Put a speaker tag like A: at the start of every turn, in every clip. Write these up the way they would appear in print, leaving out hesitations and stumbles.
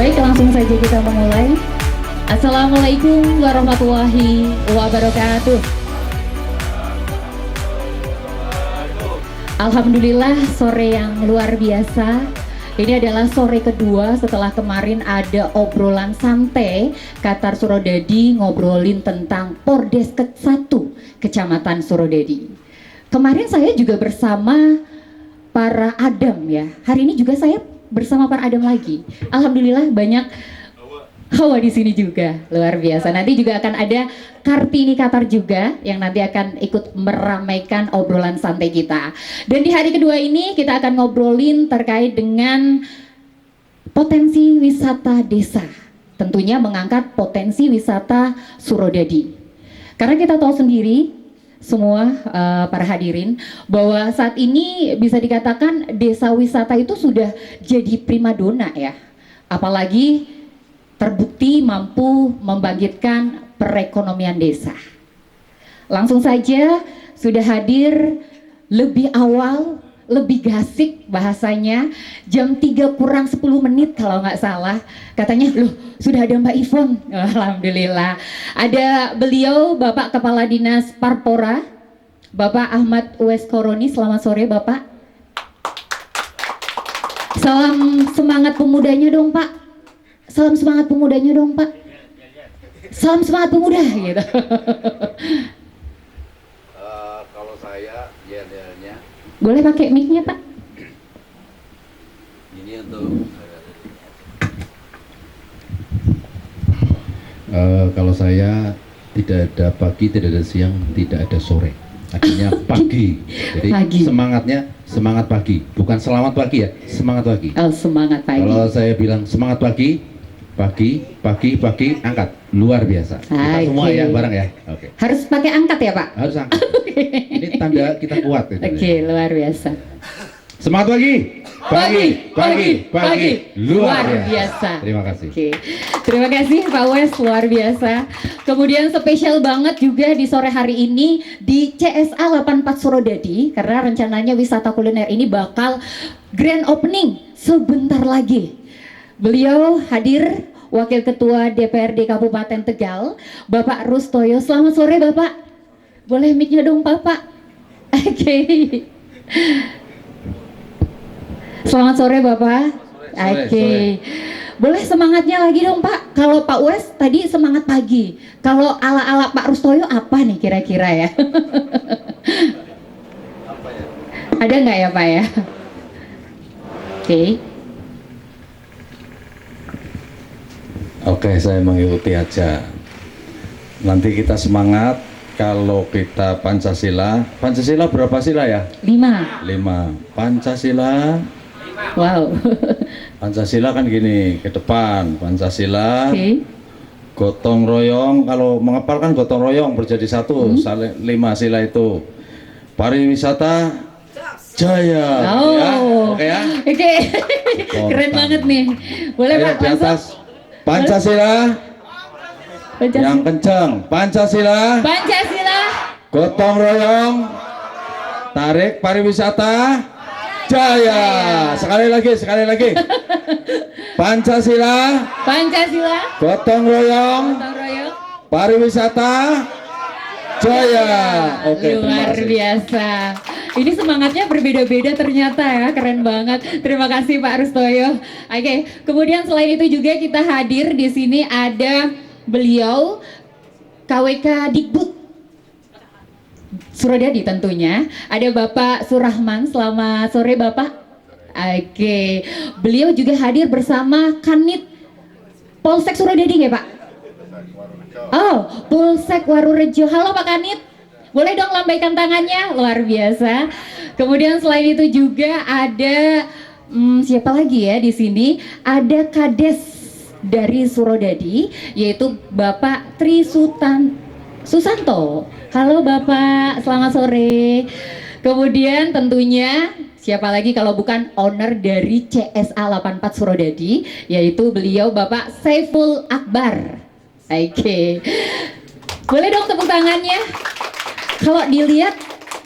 A: Baik, langsung saja kita memulai. Assalamualaikum warahmatullahi wabarakatuh. Alhamdulillah, sore yang luar biasa. Ini adalah sore kedua setelah kemarin ada obrolan santai Qatar Surodadi ngobrolin tentang Pordes ke-1 Kecamatan Surodadi. Kemarin saya juga bersama para Adam ya. Hari ini juga saya bersama para Adam lagi. Alhamdulillah banyak Hawa di sini juga, luar biasa. Nanti juga akan ada Kartini Qatar juga yang nanti akan ikut meramaikan obrolan santai kita. Dan di hari kedua ini kita akan ngobrolin terkait dengan potensi wisata desa. Tentunya mengangkat potensi wisata Surodadi. Karena kita tahu sendiri semua para hadirin bahwa saat ini bisa dikatakan desa wisata itu sudah jadi primadona ya. Apalagi terbukti mampu membangkitkan perekonomian desa. Langsung saja sudah hadir lebih awal, lebih gasik bahasanya, jam 3 kurang 10 menit kalau nggak salah. Katanya, loh sudah ada Mbak Ivon. Alhamdulillah. Ada beliau Bapak Kepala Dinas Parpora, Bapak Ahmad Uwais Koroni. Selamat sore Bapak. Salam semangat pemudanya dong Pak. Salam semangat pemudanya dong Pak. Salam semangat pemuda gitu.
B: Kalau saya yel-yelnya
A: boleh pakai mic-nya Pak.
B: ini untuk kalau saya tidak ada pagi, tidak ada siang, tidak ada sore. Akhirnya pagi. Jadi
A: pagi.
B: Semangatnya semangat pagi, bukan selamat pagi ya, semangat pagi.
A: Oh, semangat pagi.
B: Kalau saya bilang semangat pagi, pagi, angkat, luar biasa. Kita semua ya bareng ya. Oke.
A: Harus pakai angkat ya Pak?
B: Harus angkat. Ini tanda kita kuat.
A: Oke, luar biasa.
B: Semangat pagi, luar biasa. Terima kasih.
A: Oke. Terima kasih Pak Wes, luar biasa. Kemudian spesial banget juga di sore hari ini di CSA 84 Surodadi karena rencananya wisata kuliner ini bakal grand opening sebentar lagi. Beliau hadir Wakil Ketua DPRD Kabupaten Tegal, Bapak Rustoyo. Selamat sore Bapak. Boleh mic-nya dong Bapak? Oke. Selamat sore Bapak. Oke. Boleh semangatnya lagi dong Pak. Kalau Pak Wes tadi semangat pagi. Kalau ala-ala Pak Rustoyo apa nih kira-kira ya?
B: Apa ya?
A: Ada nggak ya Pak ya? Oke.
B: Oke, saya mengikuti aja. Nanti kita semangat. Kalau kita Pancasila berapa sila ya?
A: 5.
B: 5. Pancasila.
A: Wow.
B: Pancasila kan gini, ke depan Pancasila.
A: Oke.
B: Gotong royong, kalau mengepal kan gotong royong berjadi satu, 5 sila itu. Pariwisata jaya.
A: Oh.
B: Ya, oke ya?
A: Oke. Keren banget nih. Boleh
B: Ayo,
A: Pak
B: di
A: langsung?
B: atas. Pancasila. Yang kencang, Pancasila.
A: Pancasila.
B: Gotong royong, tarik pariwisata jaya. Sekali lagi. Pancasila.
A: Pancasila.
B: Gotong royong,
A: Gotong royong.
B: pariwisata jaya. Oke, terima
A: Luar
B: kasih.
A: biasa. Ini semangatnya berbeda-beda ternyata ya, keren banget. Terima kasih Pak Rustoyo. Oke, kemudian selain itu juga kita hadir di sini ada beliau KWK Dikbud Surodadi tentunya. Ada Bapak Surahman. Selamat sore Bapak. Oke, beliau juga hadir bersama Kanit Polsek Surodadi nggak Pak? Oh, Polsek Warurejo. Halo Pak Kanit. Boleh dong lambaikan tangannya, luar biasa. Kemudian selain itu juga ada siapa lagi ya di sini? Ada Kades dari Surodadi, yaitu Bapak Susanto. Halo Bapak, selamat sore. Kemudian tentunya siapa lagi kalau bukan owner dari CSA 84 Surodadi, yaitu beliau Bapak Saiful Akbar. Oke. Boleh dong tepuk tangannya. Kalau dilihat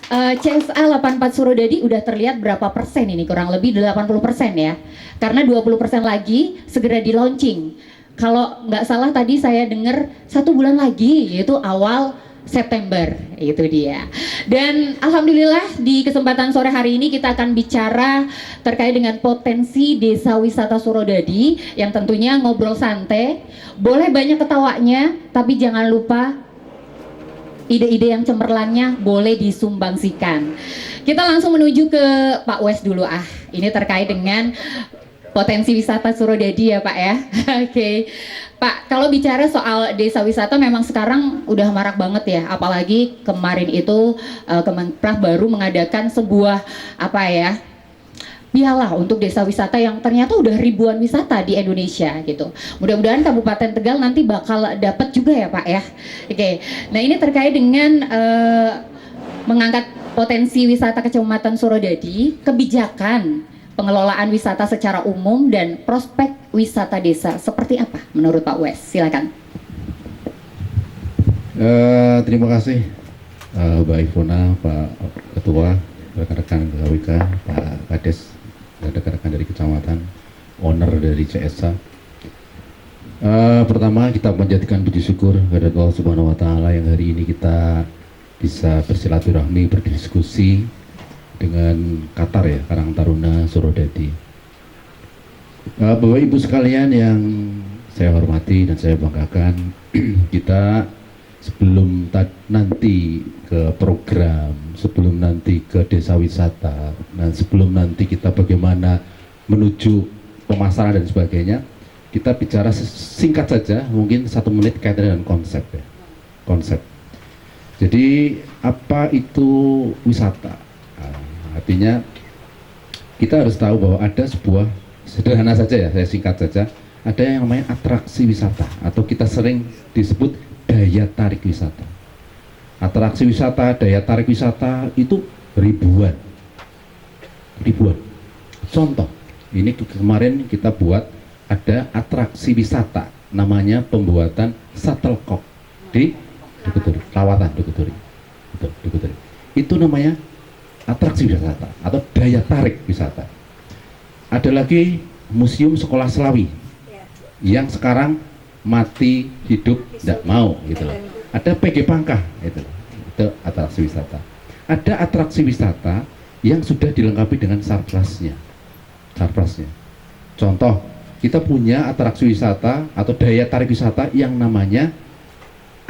A: CSA 84 Surodadi udah terlihat berapa persen ini? Kurang lebih 80% ya. Karena 20% lagi segera di launching. Kalau nggak salah tadi saya dengar 1 bulan lagi, yaitu awal September, itu dia. Dan alhamdulillah di kesempatan sore hari ini kita akan bicara terkait dengan potensi desa wisata Surodadi yang tentunya ngobrol santai, boleh banyak ketawanya, tapi jangan lupa ide-ide yang cemerlangnya boleh disumbangsikan. Kita langsung menuju ke Pak Wes dulu ini terkait dengan potensi wisata Surodadi ya Pak ya. Oke. Pak, kalau bicara soal desa wisata memang sekarang udah marak banget ya, apalagi kemarin itu Kemenpar baru mengadakan sebuah piala untuk desa wisata yang ternyata udah ribuan wisata di Indonesia gitu. Mudah-mudahan Kabupaten Tegal nanti bakal dapat juga ya Pak ya. Oke. Nah, ini terkait dengan mengangkat potensi wisata Kecamatan Surodadi, kebijakan pengelolaan wisata secara umum dan prospek wisata desa seperti apa menurut Pak Wes? Silakan.
C: Terima kasih Mbak Ivona, Pak Ketua, rekan-rekan KWK, Pak Kades, rekan-rekan dari kecamatan, owner dari CSA. Pertama kita menjadikan puji syukur kepada Allah Subhanahu Wa Taala yang hari ini kita bisa bersilaturahmi, berdiskusi dengan Qatar ya, Karang Taruna Surodadi. Bapak Ibu sekalian yang saya hormati dan saya banggakan, kita sebelum nanti ke program, sebelum nanti ke desa wisata, dan sebelum nanti kita bagaimana menuju pemasaran dan sebagainya, kita bicara singkat saja, mungkin 1 menit kaitan dengan konsep ya. Konsep. Jadi apa itu wisata? Artinya kita harus tahu bahwa ada sebuah, sederhana saja ya, saya singkat saja, ada yang namanya atraksi wisata atau kita sering disebut daya tarik wisata. Atraksi wisata, daya tarik wisata itu ribuan. Contoh, ini kemarin kita buat ada atraksi wisata namanya pembuatan shuttlecock di Dukuturi, Lawatan Dukuturi. Itu namanya atraksi wisata atau daya tarik wisata. Ada lagi Museum Sekolah Selawi yang sekarang mati hidup tidak mau gitu loh. Ada PG Pangkah itu atraksi wisata. Ada atraksi wisata yang sudah dilengkapi dengan sarprasnya. Contoh, kita punya atraksi wisata atau daya tarik wisata yang namanya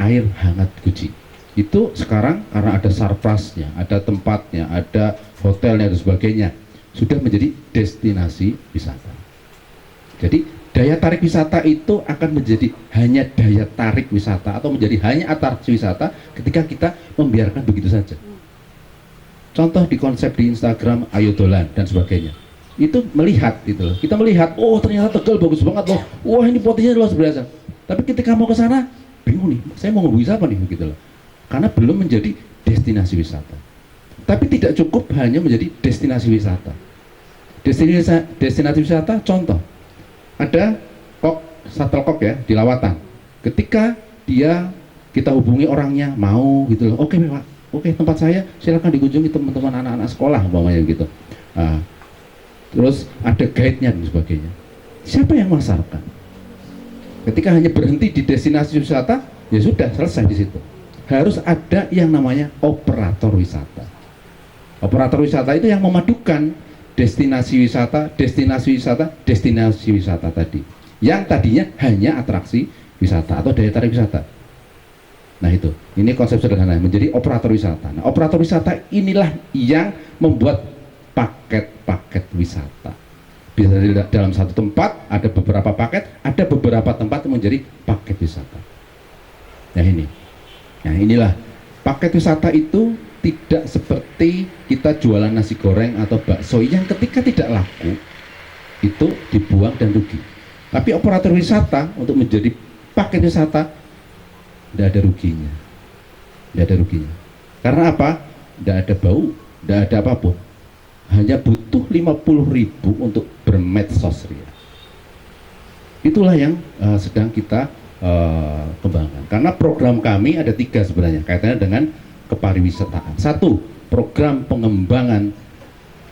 C: air hangat Guci. Itu sekarang karena ada sarprasnya, ada tempatnya, ada hotelnya dan sebagainya, sudah menjadi destinasi wisata. Jadi daya tarik wisata itu akan menjadi hanya daya tarik wisata atau menjadi hanya atraksi wisata ketika kita membiarkan begitu saja. Contoh di konsep di Instagram Ayo Dolan dan sebagainya. Itu melihat gitu loh. Kita melihat, oh ternyata Tegal bagus banget loh. Wah ini potensinya luar biasa. Tapi ketika mau ke sana, bingung nih, saya mau ngebui apa nih gitu loh. Karena belum menjadi destinasi wisata. Tapi tidak cukup hanya menjadi destinasi wisata. Destinasi wisata, contoh, ada shuttlecock ya di Lawatan. Ketika kita hubungi orangnya mau gitu loh, oke Pak, oke tempat saya silakan dikunjungi teman-teman anak-anak sekolah umpamanya gitu. Terus ada guide-nya dan sebagainya. Siapa yang memasarkan? Ketika hanya berhenti di destinasi wisata, ya sudah selesai di situ. Harus ada yang namanya operator wisata. Operator wisata itu yang memadukan destinasi wisata tadi. Yang tadinya hanya atraksi wisata atau daya tarik wisata. Nah itu, ini konsep sederhana menjadi operator wisata. Nah, operator wisata inilah yang membuat paket-paket wisata. Bisa dalam satu tempat ada beberapa paket, ada beberapa tempat yang menjadi paket wisata. Nah inilah paket wisata itu tidak seperti kita jualan nasi goreng atau bakso yang ketika tidak laku itu dibuang dan rugi. Tapi operator wisata untuk menjadi paket wisata tidak ada ruginya. Karena apa? Tidak ada bau, tidak ada apapun. Hanya butuh 50.000 untuk bermedsos ria. Itulah yang sedang kita kembangkan. Karena program kami ada 3 sebenarnya kaitannya dengan kepariwisataan. 1, program pengembangan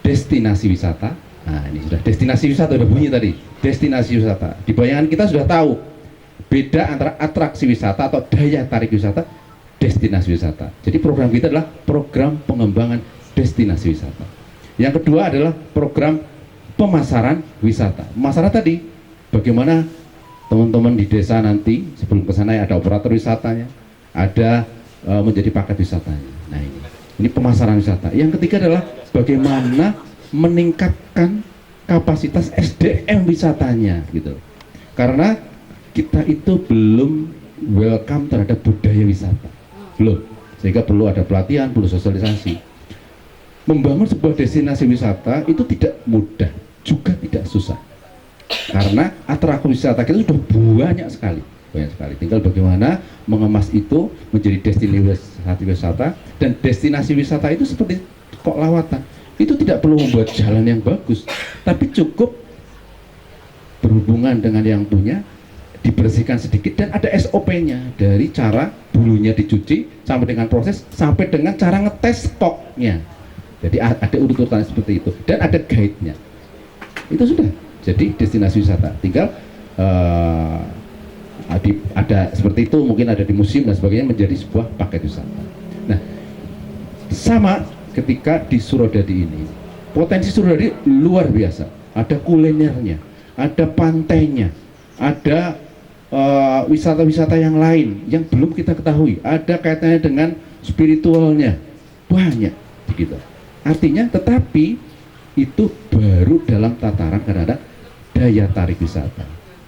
C: destinasi wisata. Nah, ini sudah destinasi wisata, udah bunyi tadi, destinasi wisata. Di bayangan kita sudah tahu beda antara atraksi wisata atau daya tarik wisata, destinasi wisata. Jadi program kita adalah program pengembangan destinasi wisata. Yang kedua adalah program pemasaran wisata. Pemasaran tadi, bagaimana teman-teman di desa nanti sebelum ke sana ada operator wisatanya, ada menjadi paket wisatanya. Nah, ini pemasaran wisata. Yang ketiga adalah bagaimana meningkatkan kapasitas SDM wisatanya gitu. Karena kita itu belum welcome terhadap budaya wisata. Belum. Sehingga perlu ada pelatihan, perlu sosialisasi. Membangun sebuah destinasi wisata itu tidak mudah, juga tidak susah. Karena atraksi wisata kita sudah banyak sekali. Tinggal bagaimana mengemas itu menjadi destinasi wisata, dan destinasi wisata itu seperti kok lawatan. Itu tidak perlu membuat jalan yang bagus, tapi cukup berhubungan dengan yang punya, dibersihkan sedikit, dan ada SOP-nya dari cara bulunya dicuci sampai dengan proses sampai dengan cara ngetes stoknya. Jadi ada urut-urutan seperti itu dan ada guide-nya. Itu sudah jadi destinasi wisata. Tinggal ada seperti itu, mungkin ada di museum dan sebagainya, menjadi sebuah paket wisata. Nah, sama ketika di Surodadi ini, potensi Surodadi luar biasa. Ada kulinernya, ada pantainya, ada wisata-wisata yang lain yang belum kita ketahui, ada kaitannya dengan spiritualnya, banyak begitu. Artinya, tetapi itu baru dalam tataran karena ada daya tarik wisata,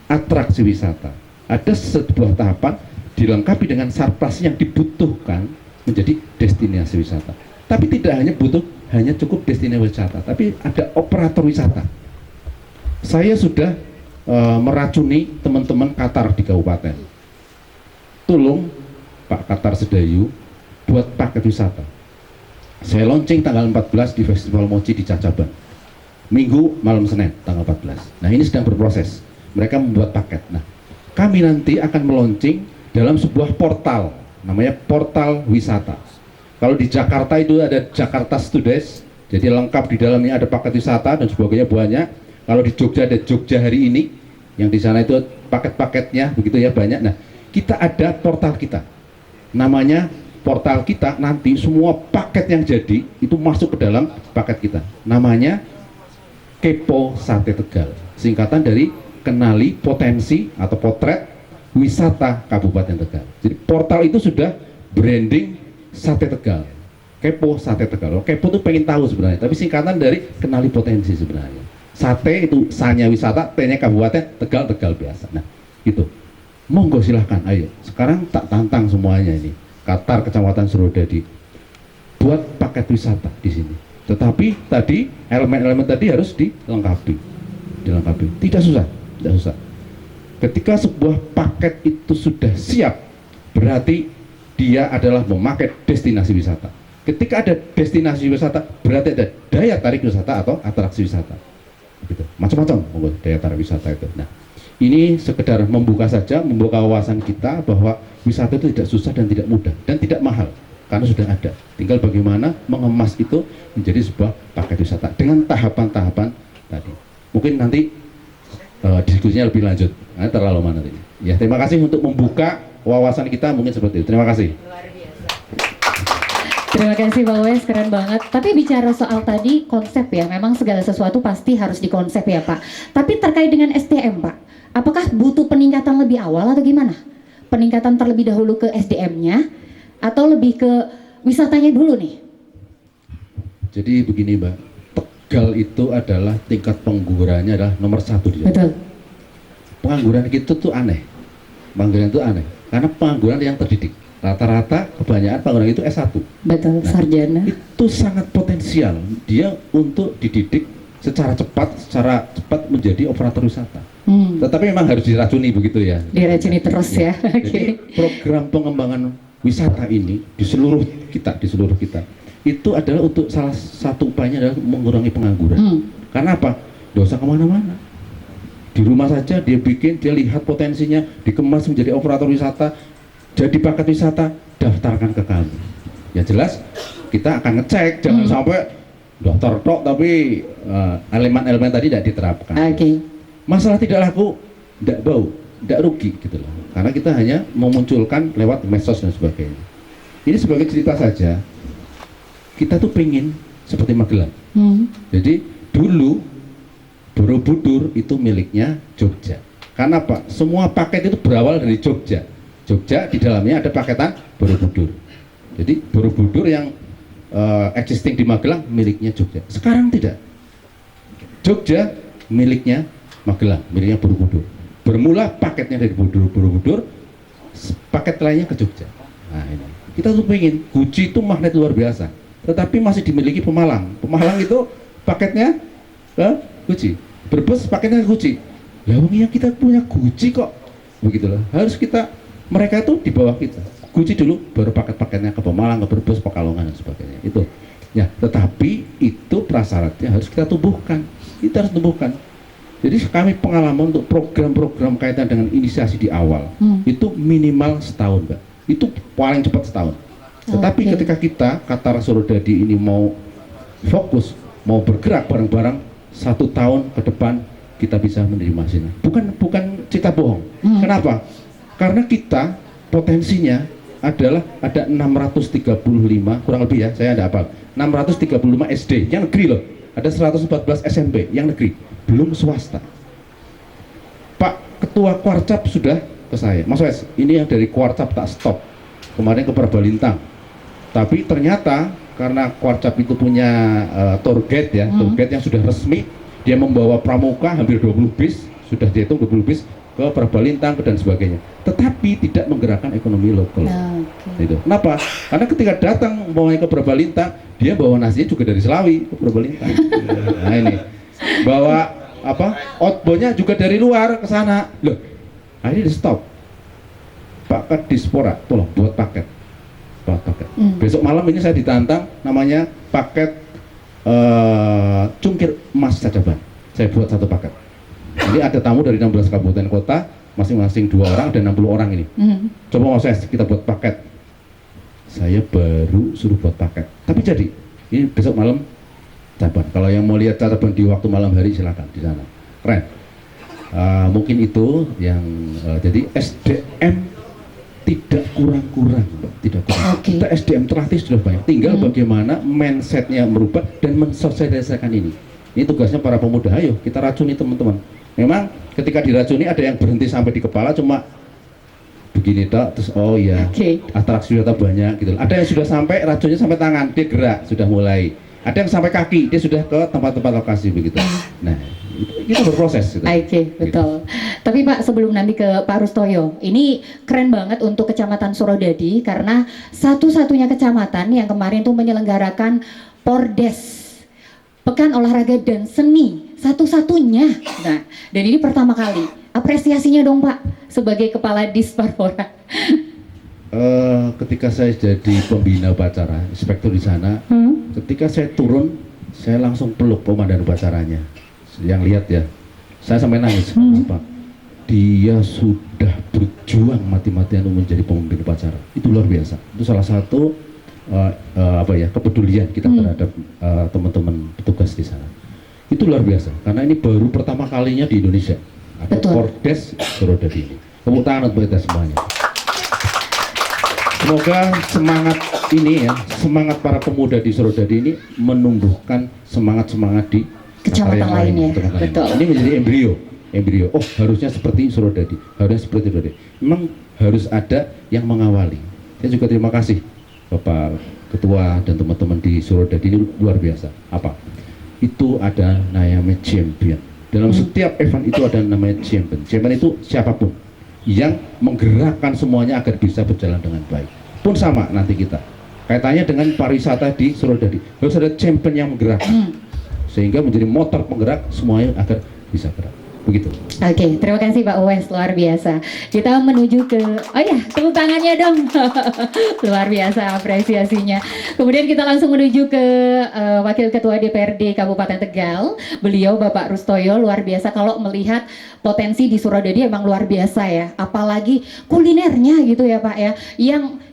C: atraksi wisata. Ada sebuah tahapan dilengkapi dengan sarpras yang dibutuhkan menjadi destinasi wisata. Tapi tidak hanya cukup destinasi wisata, tapi ada operator wisata. Saya sudah meracuni teman-teman Qatar di kabupaten. Tolong Pak Qatar Sedayu buat paket wisata. Saya launching tanggal 14 di Festival Mochi di Cacaban. Minggu malam Senin tanggal 14. Nah, ini sedang berproses. Mereka membuat paket. Nah, kami nanti akan meluncing dalam sebuah portal, namanya portal wisata. Kalau di Jakarta itu ada Jakarta Studes, jadi lengkap di dalamnya ada paket wisata dan sebagainya banyak. Kalau di Jogja ada Jogja hari ini, yang di sana itu paket-paketnya begitu ya banyak. Nah, kita ada portal kita, namanya portal kita, nanti semua paket yang jadi itu masuk ke dalam paket kita. Namanya Kepo Sate Tegal, singkatan dari kenali potensi atau potret wisata Kabupaten Tegal. Jadi portal itu sudah branding Sate Tegal, Kepo Sate Tegal. Kepo itu pengen tahu sebenarnya, tapi singkatan dari kenali potensi sebenarnya. Sate itu sanya wisata, T-nya Kabupaten Tegal, Tegal biasa. Nah, gitu. Monggo silahkan, ayo. Sekarang tak tantang semuanya ini. Qatar Kecamatan Surodadi buat paket wisata di sini. Tetapi tadi elemen-elemen tadi harus dilengkapi. Tidak susah. Ketika sebuah paket itu sudah siap, berarti dia adalah memakai destinasi wisata. Ketika ada destinasi wisata, berarti ada daya tarik wisata atau atraksi wisata. Gitu. Macam-macam daya tarik wisata itu. Nah, ini sekedar membuka saja, membuka wawasan kita bahwa wisata itu tidak susah dan tidak mudah dan tidak mahal karena sudah ada. Tinggal bagaimana mengemas itu menjadi sebuah paket wisata dengan tahapan-tahapan tadi. Mungkin nanti diskusinya lebih lanjut. Nah, terlalu mana ini. Ya, terima kasih untuk membuka wawasan kita, mungkin seperti itu. Terima kasih.
A: Terima kasih Pak Wes, keren banget. Tapi bicara soal tadi konsep ya, memang segala sesuatu pasti harus dikonsep ya Pak. Tapi terkait dengan SDM Pak, apakah butuh peningkatan lebih awal atau gimana? Peningkatan terlebih dahulu ke SDM-nya atau lebih ke wisatanya dulu nih?
C: Jadi begini Mbak, Tegal itu adalah tingkat penganggurannya adalah nomor 1 di Jawa.
A: Betul.
C: Pengangguran kita tuh aneh. Pengangguran itu aneh karena pengangguran yang terdidik. Rata-rata kebanyakan pengangguran itu S1.
A: Betul,
C: nah,
A: sarjana.
C: Itu sangat potensial dia untuk dididik secara cepat menjadi operator wisata. Tetapi memang harus diracuni begitu ya.
A: Diracuni terus ya.
C: Jadi program pengembangan wisata ini di seluruh kita itu adalah untuk salah satu upayanya adalah mengurangi pengangguran. Karena apa? Nggak usah kemana-mana. Di rumah saja dia bikin, dia lihat potensinya, dikemas menjadi operator wisata, jadi paket wisata, daftarkan ke kami. Ya jelas kita akan ngecek, jangan sampai daftar tok tapi elemen-elemen tadi tidak diterapkan.
A: Oke.
C: Masalah tidak laku, tidak bau, tidak rugi gitu loh. Karena kita hanya memunculkan lewat medsos dan sebagainya. Ini sebagai cerita saja. Kita tuh pengen seperti Magelang. Jadi dulu Borobudur itu miliknya Jogja. Karena apa? Semua paket itu berawal dari Jogja. Jogja di dalamnya ada paketan Borobudur. Jadi Borobudur yang existing di Magelang miliknya Jogja. Sekarang tidak. Jogja miliknya Magelang, miliknya Borobudur. Bermula paketnya dari Borobudur, paket lainnya ke Jogja. Nah ini. Kita tuh pengen Guci itu magnet luar biasa, tetapi masih dimiliki Pemalang. Pemalang itu paketnya ke Guci. Brebes paketnya ke Guci. Lah yang kita punya Guci kok begitulah. Harus kita, mereka itu di bawah kita. Guci dulu, baru paket-paketnya ke Pemalang, ke Brebes, Pekalongan dan sebagainya. Itu. Ya, tetapi itu prasyaratnya harus kita tumbuhkan. Kita harus tumbuhkan. Jadi kami pengalaman untuk program-program kaitan dengan inisiasi di awal itu minimal setahun, Mbak. Itu paling cepat setahun. Tetapi ketika kita Qatar Surodadi ini mau fokus, mau bergerak bareng-bareng, 1 tahun ke depan kita bisa menerima hasilnya. Bukan cerita bohong. Kenapa? Karena kita potensinya adalah ada 635 kurang lebih ya, saya ada hafal. 635 SD yang negeri loh. Ada 114 SMP yang negeri, belum swasta. Pak Ketua Kuarcap sudah ke saya, Mas Wes, ini yang dari Kuarcap tak stop. Kemarin ke Purbalintang. Tapi ternyata karena Kuarcap itu punya tour guide ya, tour guide yang sudah resmi, dia membawa pramuka hampir 20 bis, sudah dihitung 20 bis ke Purbalintang dan sebagainya. Tetapi tidak menggerakkan ekonomi lokal. Itu. Kenapa? Karena ketika datang mau ke Purbalintang, dia bawa nasinya juga dari Selawi ke Purbalintang. Nah ini, bawa apa? Outboundnya juga dari luar ke sana. Loh, akhirnya di stop. Pak Kadispora, tolong buat paket. Buat paket. Besok malam ini saya ditantang, namanya paket cungkir emas Cacaban. Saya buat 1 paket. Jadi ada tamu dari 16 kabupaten kota, masing-masing 2 orang dan 60 orang ini. Coba Mas Wes, kita buat paket. Saya baru suruh buat paket. Tapi jadi, ini besok malam Cacaban. Kalau yang mau lihat Cacaban di waktu malam hari silakan di sana. Keren. Mungkin itu yang jadi SDM tidak kurang-kurang, tidak kurang. Kita SDM terlatih sudah banyak. Tinggal bagaimana mindsetnya merubah dan mensosialisasikan ini. Ini tugasnya para pemuda. Ayo kita racuni teman-teman. Memang ketika diracuni ada yang berhenti sampai di kepala cuma begini tak, terus oh iya atraksi wisata banyak gitu. Ada yang sudah sampai racunnya sampai tangan, dia gerak sudah mulai. Ada yang sampai kaki, dia sudah ke tempat-tempat lokasi begitu. Nah itu berproses gitu.
A: Betul. Tapi Pak, sebelum nanti ke Pak Rustoyo, ini keren banget untuk Kecamatan Surodadi karena satu-satunya kecamatan yang kemarin tuh menyelenggarakan Pordes, Pekan Olahraga dan Seni, satu-satunya. Nah, dan ini pertama kali. Apresiasinya dong Pak, sebagai Kepala Disparpora.
C: Ketika saya jadi pembina upacara, inspektur di sana, ketika saya turun, saya langsung peluk komandan upacaranya. Yang lihat ya, saya sampai nangis. Pak, dia sudah berjuang mati-matian untuk menjadi pemimpin upacara. Itu luar biasa. Itu salah satu kepedulian kita terhadap teman-teman petugas di sana. Itu luar biasa karena ini baru pertama kalinya di Indonesia ada Pordes Surodadi ini. Tepuk tangan untuk kita semuanya. Semoga semangat ini ya, semangat para pemuda di Surodadi ini menumbuhkan semangat di
A: kecamatan lainnya. Betul. Ini
C: menjadi embrio. Oh, harusnya seperti Surodadi, harusnya seperti Surodadi. Memang harus ada yang mengawali. Saya juga terima kasih Bapak Ketua dan teman-teman di Surodadi ini luar biasa. Apa? Itu ada namanya champion. Dalam setiap event itu ada namanya champion. Champion itu siapapun yang menggerakkan semuanya agar bisa berjalan dengan baik. Pun sama nanti kita. Kaitannya dengan pariwisata di Surodadi. Harus ada champion yang menggerakkan. Sehingga menjadi motor penggerak semuanya agar bisa gerak. Begitu.
A: Oke, terima kasih Pak Uwes, luar biasa. Kita menuju ke, oh ya, tepuk tangannya dong. Luar biasa apresiasinya. Kemudian kita langsung menuju ke Wakil Ketua DPRD Kabupaten Tegal. Beliau Bapak Rustoyo, luar biasa kalau melihat potensi di Surodadi emang luar biasa ya. Apalagi kulinernya gitu ya Pak ya.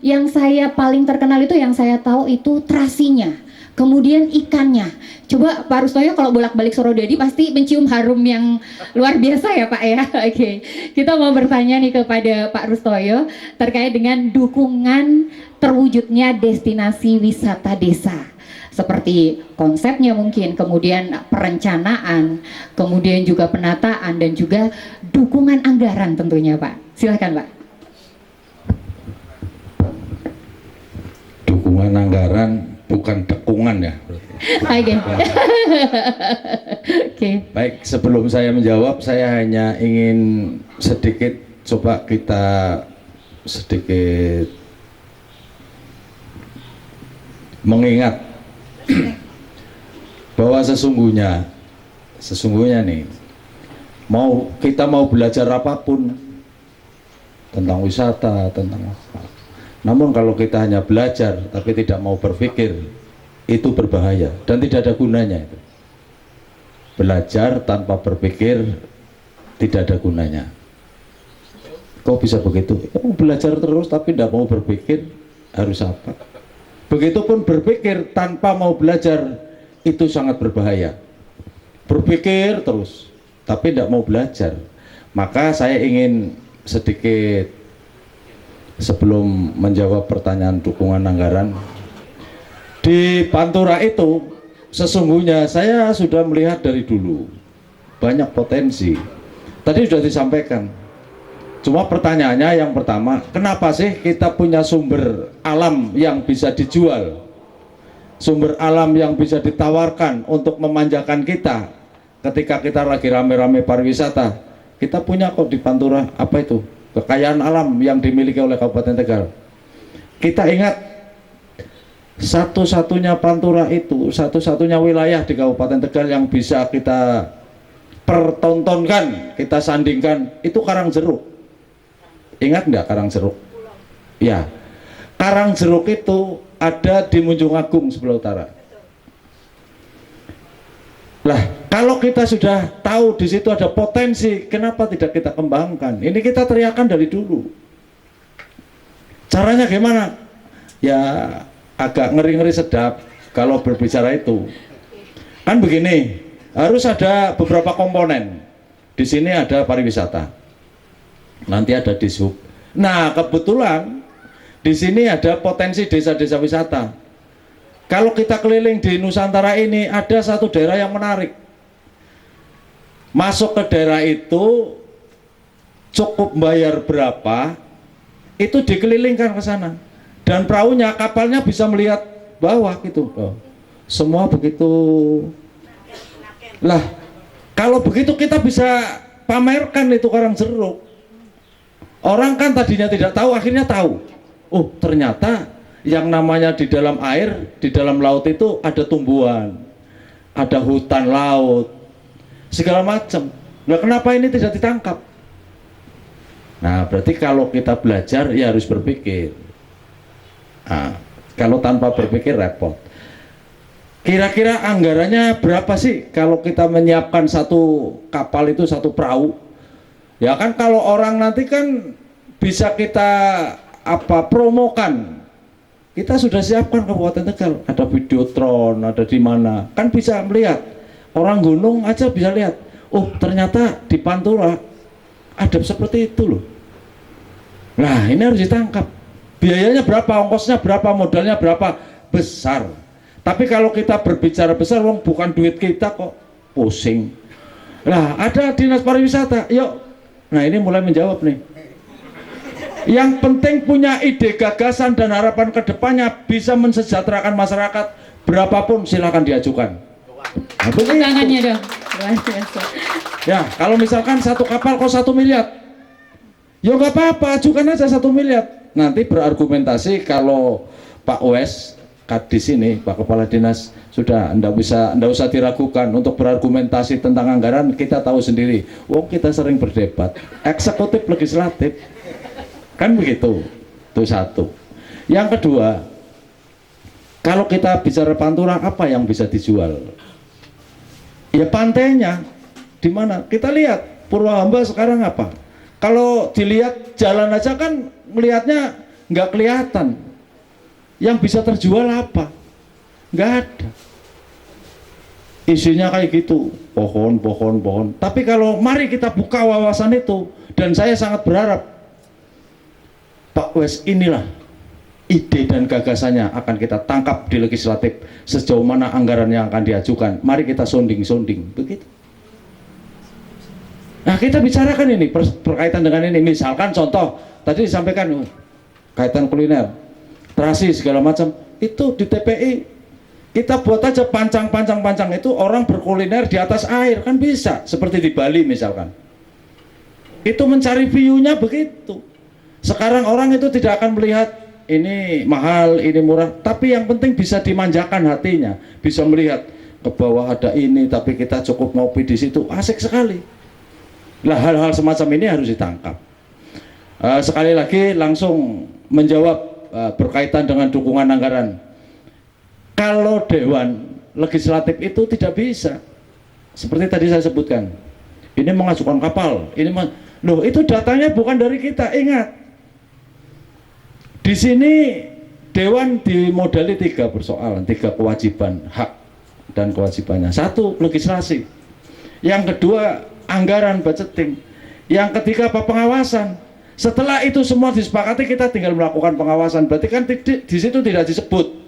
A: Yang saya paling terkenal itu, yang saya tahu itu terasinya. Kemudian ikannya, coba Pak Rustoyo kalau bolak-balik Surodadi pasti mencium harum yang luar biasa ya Pak ya. Oke, kita mau bertanya nih kepada Pak Rustoyo terkait dengan dukungan terwujudnya destinasi wisata desa. Seperti konsepnya mungkin, kemudian perencanaan, kemudian juga penataan dan juga dukungan anggaran tentunya Pak. Silakan Pak.
B: Dukungan anggaran bukan dekungan ya.
A: Oke. Oke.
B: Baik, sebelum saya menjawab, saya hanya ingin sedikit coba kita sedikit mengingat bahwa sesungguhnya nih, kita mau belajar apapun tentang wisata, tentang apa. Namun kalau kita hanya belajar tapi tidak mau berpikir, itu berbahaya dan tidak ada gunanya itu. Belajar tanpa berpikir tidak ada gunanya. Kok bisa begitu? Belajar terus tapi tidak mau berpikir, harus apa? Begitupun berpikir tanpa mau belajar, itu sangat berbahaya. Berpikir terus tapi tidak mau belajar. Maka saya ingin sedikit sebelum menjawab pertanyaan dukungan anggaran, di Pantura itu sesungguhnya saya sudah melihat dari dulu banyak potensi. Tadi sudah disampaikan. Cuma pertanyaannya yang pertama, kenapa sih kita punya sumber alam yang bisa dijual, sumber alam yang bisa ditawarkan untuk memanjakan kita ketika kita lagi rame-rame pariwisata? Kita punya kok di Pantura, apa itu? Kekayaan alam yang dimiliki oleh Kabupaten Tegal. Kita ingat, satu-satunya Pantura itu, satu-satunya wilayah di Kabupaten Tegal yang bisa kita pertontonkan, kita sandingkan, itu Karangjeruk. Ingat nggak Karangjeruk? Ya, Karangjeruk itu ada di Munjung Agung sebelah utara. Lah, kalau kita sudah tahu di situ ada potensi, kenapa tidak kita kembangkan? Ini kita teriakan dari dulu. Caranya gimana? Ya agak ngeri-ngeri sedap kalau berbicara itu. Kan begini, harus ada beberapa komponen. Di sini ada pariwisata. Nanti ada dishub. Nah, kebetulan di sini ada potensi desa-desa wisata. Kalau kita keliling di Nusantara ini, ada satu daerah yang menarik. Masuk ke daerah itu cukup bayar berapa, itu dikelilingkan ke sana. Dan perahunya, kapalnya bisa melihat bawah gitu. Oh, semua begitu. Lah, kalau begitu kita bisa pamerkan itu Karangjeruk. Orang kan tadinya tidak tahu, akhirnya tahu. Oh, ternyata yang namanya di dalam air, di dalam laut itu ada tumbuhan, ada hutan laut, segala macam. Nah, kenapa ini tidak ditangkap? Nah, berarti kalau kita belajar ya harus berpikir. Nah, kalau tanpa berpikir repot. Kira-kira anggarannya berapa sih kalau kita menyiapkan satu kapal itu, satu perahu? Ya kan kalau orang nanti kan bisa kita promokan. Kita sudah siapkan Kabupaten Tegal, ada videotron, ada di mana, kan bisa melihat. Orang gunung aja bisa lihat. Oh, ternyata di Pantura ada seperti itu loh. Nah, ini harus ditangkap. Biayanya berapa, ongkosnya berapa, modalnya berapa, besar. Tapi kalau kita berbicara besar, bukan duit kita kok, pusing. Nah, ada dinas pariwisata, yuk. Nah, ini mulai menjawab nih. Yang penting punya ide, gagasan, dan harapan kedepannya bisa mensejahterakan masyarakat, berapapun silakan diajukan. Nah,
A: tangannya dong.
B: Ya, kalau misalkan satu kapal kok 1 miliar, ya nggak apa-apa, ajukan aja 1 miliar. Nanti berargumentasi kalau Pak Wes Kadis ini, Pak Kepala Dinas, sudah ndak usah diragukan untuk berargumentasi tentang anggaran. Kita tahu sendiri, kita sering berdebat eksekutif legislatif, kan begitu. Itu satu. Yang kedua, kalau kita bicara Pantura, apa yang bisa dijual? Ya pantainya. Di mana? Kita lihat Purwahamba sekarang apa? Kalau dilihat jalan aja kan melihatnya nggak kelihatan. Yang bisa terjual apa? Nggak ada. Isinya kayak gitu, pohon. Tapi kalau mari kita buka wawasan itu, dan saya sangat berharap Pak Wes inilah ide dan gagasannya akan kita tangkap di legislatif, sejauh mana anggaran yang akan diajukan. Mari kita sonding begitu. Nah, kita bicarakan ini berkaitan dengan ini. Misalkan contoh tadi disampaikan kaitan kuliner, terasi segala macam, itu di TPI kita buat aja pancang itu orang berkuliner di atas air, kan bisa, seperti di Bali misalkan. Itu mencari view-nya begitu. Sekarang orang itu tidak akan melihat ini mahal, ini murah, tapi yang penting bisa dimanjakan hatinya, bisa melihat ke bawah ada ini, tapi kita cukup ngopi di situ, asik sekali. Nah, hal-hal semacam ini harus ditangkap. Sekali lagi langsung menjawab berkaitan dengan dukungan anggaran. Kalau Dewan Legislatif itu tidak bisa, seperti tadi saya sebutkan, ini mengajukan kapal, loh itu datanya bukan dari kita. Ingat, di sini Dewan dimodali 3 persoalan, 3 kewajiban, hak dan kewajibannya. 1, legislasi. Yang kedua, anggaran budgeting. Yang ketiga, apa? Pengawasan. Setelah itu semua disepakati, kita tinggal melakukan pengawasan. Berarti kan di situ tidak disebut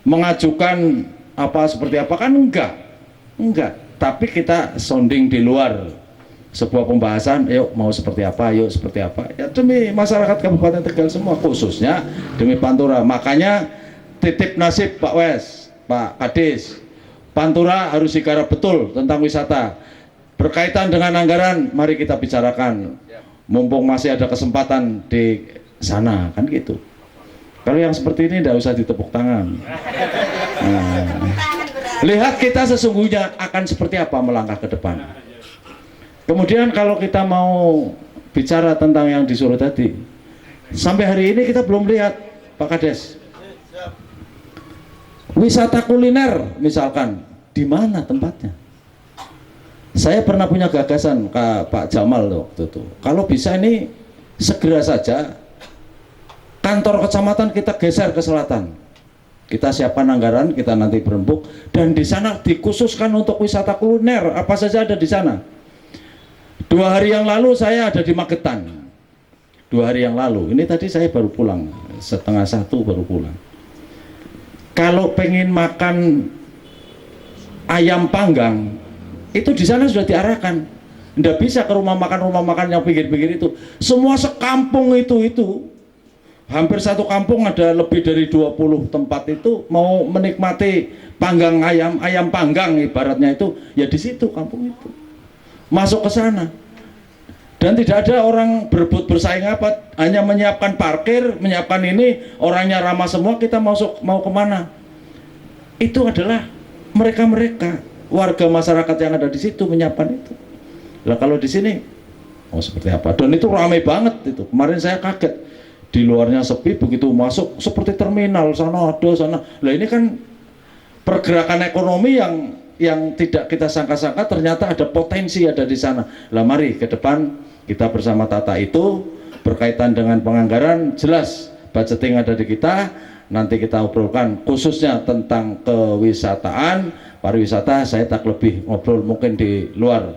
B: mengajukan apa seperti apa, kan enggak. Tapi kita sounding di luar sebuah pembahasan, yuk mau seperti apa, yuk seperti apa, ya demi masyarakat Kabupaten Tegal semua, khususnya demi Pantura. Makanya titip nasib Pak Wes, Pak Kadis, Pantura harus digarap betul tentang wisata. Berkaitan dengan anggaran, mari kita bicarakan, mumpung masih ada kesempatan di sana, kan gitu. Kalau yang seperti ini tidak usah ditepuk tangan. Lihat kita sesungguhnya akan seperti apa melangkah ke depan. Kemudian kalau kita mau bicara tentang yang disuruh tadi, sampai hari ini kita belum lihat, Pak Kades, wisata kuliner misalkan, di mana tempatnya? Saya pernah punya gagasan ke Pak Jamal waktu itu, kalau bisa ini segera saja kantor kecamatan kita geser ke selatan. Kita siapkan anggaran, kita nanti berembuk, dan di sana dikhususkan untuk wisata kuliner, apa saja ada di sana. 2 hari yang lalu saya ada di Magetan. 2 hari yang lalu, ini tadi saya baru pulang, 12:30 baru pulang. Kalau pengen makan ayam panggang, itu di sana sudah diarahkan. Nggak bisa ke rumah makan yang pinggir-pinggir itu. Semua sekampung itu hampir satu kampung ada lebih dari 20 tempat itu mau menikmati panggang ayam panggang ibaratnya itu, ya di situ kampung itu. Masuk ke sana. Dan tidak ada orang berebut bersaing apa, hanya menyiapkan parkir, menyiapkan ini, orangnya ramah semua, kita mau kemana? Itu adalah mereka warga masyarakat yang ada di situ menyiapkan itu. Lah kalau di sini seperti apa? Dan itu ramai banget itu. Kemarin saya kaget. Di luarnya sepi, begitu masuk seperti terminal, sana ada, sana. Lah ini kan pergerakan ekonomi yang tidak kita sangka-sangka, ternyata ada potensi ada di sana. Lah mari ke depan kita bersama tata itu berkaitan dengan penganggaran, jelas budgeting ada di kita. Nanti kita obrolkan khususnya tentang kewisataan, pariwisata. Saya tak lebih ngobrol mungkin di luar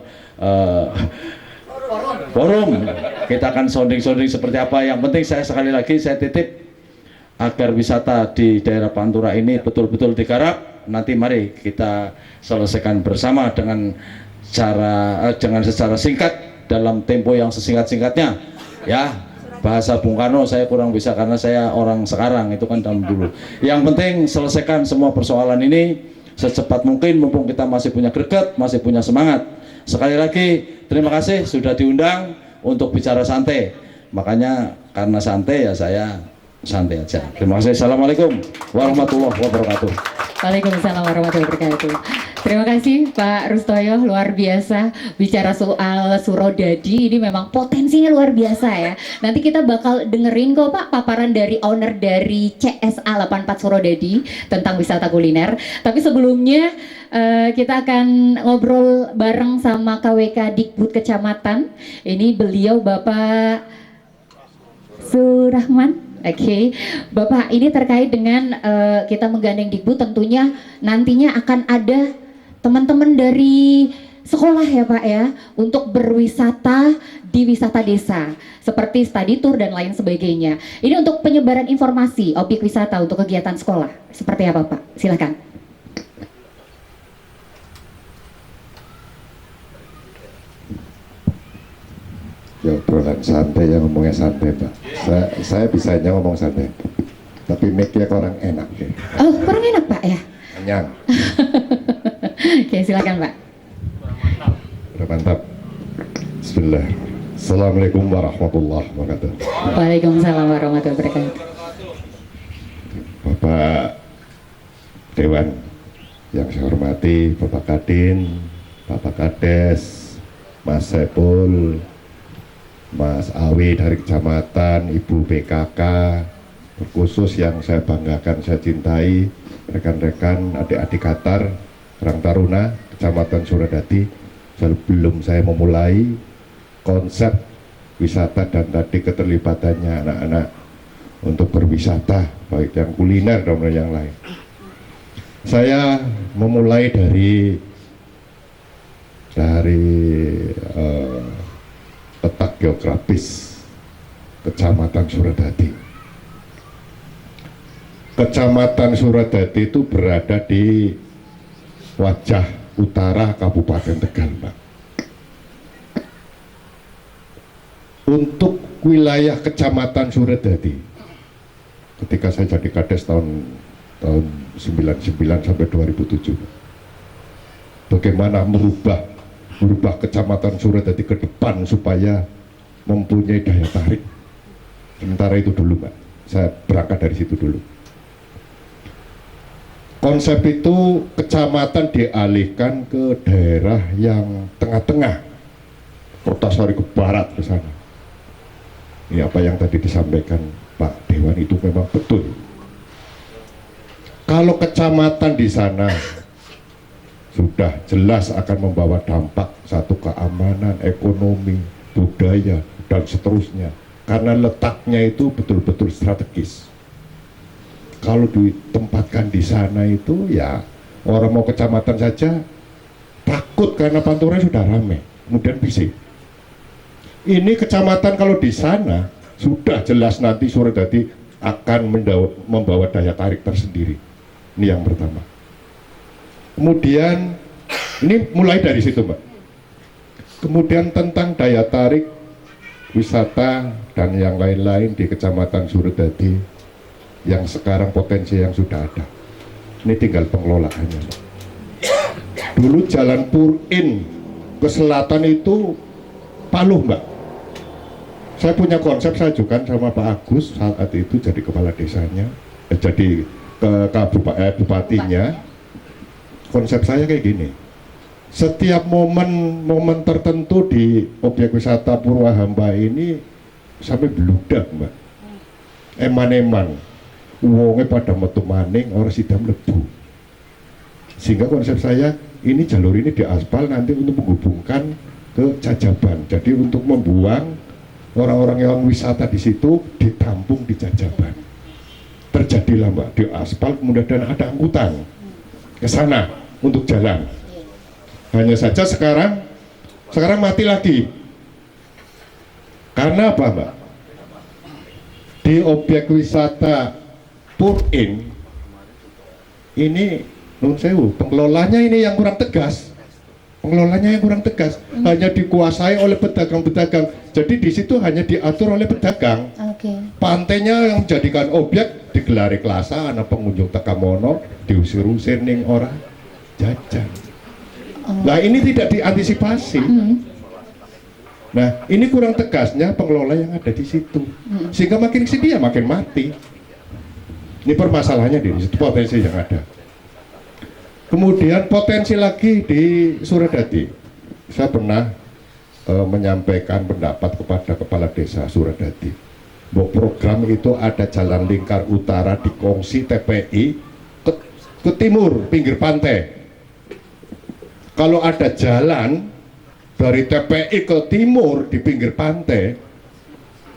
B: forum. Kita akan sounding seperti apa. Yang penting saya sekali lagi saya titip agar wisata di daerah Pantura ini betul-betul digarap. Nanti mari kita selesaikan bersama dengan secara singkat, dalam tempo yang sesingkat-singkatnya. Ya, bahasa Bung Karno saya kurang bisa karena saya orang sekarang, itu kan tahun dulu. Yang penting selesaikan semua persoalan ini secepat mungkin, mumpung kita masih punya greget, masih punya semangat. Sekali lagi terima kasih sudah diundang untuk bicara santai. Makanya karena santai ya saya santai aja. Terima kasih. Assalamualaikum warahmatullahi wabarakatuh.
A: Waalaikumsalam warahmatullahi wabarakatuh. Terima kasih Pak Rustoyo, luar biasa bicara soal Surodadi. Ini memang potensinya luar biasa ya. Nanti kita bakal dengerin kok Pak paparan dari owner dari CSA 84 Surodadi tentang wisata kuliner. Tapi sebelumnya kita akan ngobrol bareng sama KWK Dikbud Kecamatan. Ini beliau Bapak Surahman. Oke, Bapak, ini terkait dengan kita menggandeng Dikbud, tentunya nantinya akan ada teman-teman dari sekolah ya Pak ya, untuk berwisata di wisata desa seperti study tour dan lain sebagainya. Ini untuk penyebaran informasi objek wisata untuk kegiatan sekolah. Seperti apa Pak? Silakan.
D: Ya obrolan santai ya, ngomongnya santai Pak. Saya bisanya ngomong santai, tapi mic-nya kurang enak ya.
A: Oh, kurang enak Pak ya?
D: Kenyang.
A: Oke, silakan Pak.
D: Udah mantap. Bismillah. Assalamualaikum warahmatullahi wabarakatuh.
A: Waalaikumsalam warahmatullahi wabarakatuh.
D: Bapak Dewan yang saya hormati, Bapak Kadin, Bapak Kades, Mas Sepul, Mas Awi dari kecamatan, Ibu PKK, terkhusus yang saya banggakan, saya cintai, rekan-rekan, adik-adik Qatar, Karang Taruna, Kecamatan Surodadi. Sebelum saya memulai konsep wisata dan tadi keterlibatannya anak-anak untuk berwisata, baik yang kuliner dan yang lain. Saya memulai dari letak geografis Kecamatan Surodadi. Kecamatan Surodadi itu berada di wajah utara Kabupaten Tegal, Pak. Untuk wilayah Kecamatan Surodadi, ketika saya jadi Kades tahun 99 sampai 2007, bagaimana merubah Kecamatan Surodadi ke depan supaya mempunyai daya tarik. Sementara itu dulu, Mbak, saya berangkat dari situ dulu. Konsep itu kecamatan dialihkan ke daerah yang tengah-tengah, Kertasari ke barat ke sana. Ini apa yang tadi disampaikan Pak Dewan itu memang betul. Kalau kecamatan di sana sudah jelas akan membawa dampak satu keamanan, ekonomi, budaya, dan seterusnya. Karena letaknya itu betul-betul strategis. Kalau ditempatkan di sana itu ya orang mau kecamatan saja takut karena Pantura sudah ramai, kemudian bising. Ini kecamatan kalau di sana sudah jelas nanti Surodadi akan membawa daya tarik tersendiri. Ini yang pertama. Kemudian ini mulai dari situ, Mbak. Kemudian tentang daya tarik wisata dan yang lain-lain di Kecamatan Surodadi yang sekarang potensi yang sudah ada. Ini tinggal pengelolaannya. Dulu Jalan Purin ke selatan itu Paluh, Mbak. Saya punya konsep, saya ajukan sama Pak Agus saat itu jadi kepala desanya, jadi bupatinya. Konsep saya kayak gini. Setiap momen tertentu di objek wisata Purwahamba ini sampai beludak, Mbak. Eman-eman. Wonge pada metu maning orang sidam lebu. Sehingga konsep saya ini jalur ini diaspal nanti untuk menghubungkan ke Jajaban. Jadi untuk membuang orang-orang yang wisata di situ ditampung di Jajaban. Terjadilah, Mbak, diaspal kemudian ada angkutan ke sana untuk jalan. Hanya saja sekarang mati lagi. Karena apa, Mbak? Di objek wisata Purin ini nun sewu, pengelolanya ini yang kurang tegas. Hanya dikuasai oleh pedagang-pedagang. Jadi di situ hanya diatur oleh pedagang. Pantainya yang menjadikan objek digelari kelasa, anak pengunjung tekamono diusir-usir ning orang jajan. Nah ini tidak diantisipasi. Nah, ini kurang tegasnya pengelola yang ada di situ, sehingga makin sini ya makin mati. Ini permasalahannya di situ, potensi yang ada. Kemudian potensi lagi di Suradadi, saya pernah menyampaikan pendapat kepada kepala desa Suradadi bahwa program itu ada jalan lingkar utara dikongsi TPI ke timur pinggir pantai. Kalau ada jalan dari TPI ke timur di pinggir pantai,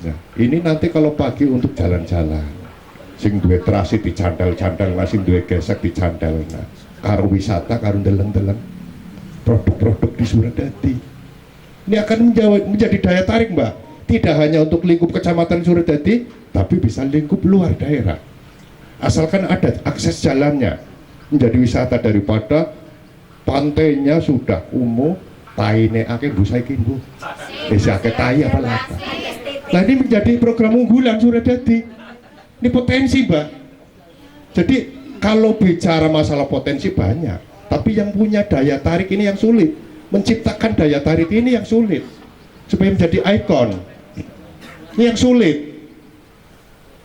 D: nah ini nanti kalau pagi untuk jalan-jalan, sing duwe terasi dicandal-candal, nah sing duwe gesek dicandal, nah karo wisata, karo deleng-deleng produk-produk di Suradadi. Ini akan menjadi daya tarik, Mbak. Tidak hanya untuk lingkup kecamatan Suradadi, tapi bisa lingkup luar daerah. Asalkan ada akses jalannya, menjadi wisata daripada pantainya sudah umum, taine ake busaikin bu, desa ake tai apa lapa. Nah ini menjadi program unggulan Suradadi. Ini potensi, Mbak. Jadi kalau bicara masalah potensi banyak, tapi yang punya daya tarik ini yang sulit. Menciptakan daya tarik ini yang sulit supaya menjadi ikon. Ini yang sulit.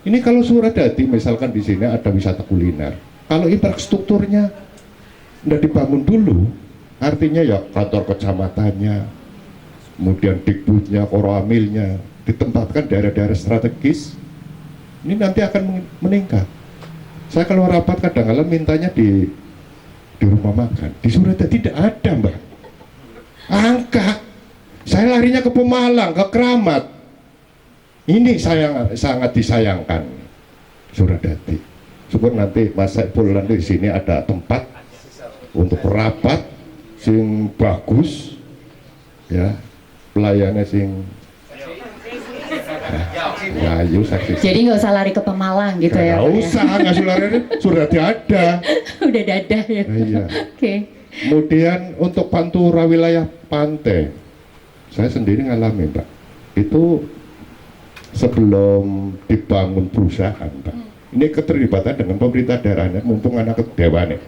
D: Ini kalau Suradadi misalkan di sini ada wisata kuliner, kalau infrastrukturnya tidak dibangun dulu, artinya ya kantor kecamatannya, kemudian dikbudnya, koramilnya ditempatkan daerah-daerah strategis, ini nanti akan meningkat. Saya kalau rapat kadang-kadang mintanya di rumah makan di Suradadi tidak ada, Mbak. Angka, saya larinya ke Pemalang, ke Keramat. Ini sangat disayangkan Suradadi. Syukur nanti Mas Saiful nanti di sini ada tempat untuk rapat sing bagus, ya pelayannya sing ayo saksi.
A: Jadi nggak usah lari ke Pemalang gitu ya?
D: Nggak usah, nggak usah lari, Suradadi ada.
A: Udah dadah ya.
D: Iya.
A: Oke.
D: Kemudian untuk pantura wilayah pantai, saya sendiri ngalami, Mbak. Itu sebelum dibangun perusahaan, Mbak. Ini keterlibatan dengan pemerintah daerahnya, mumpung anak kedewane.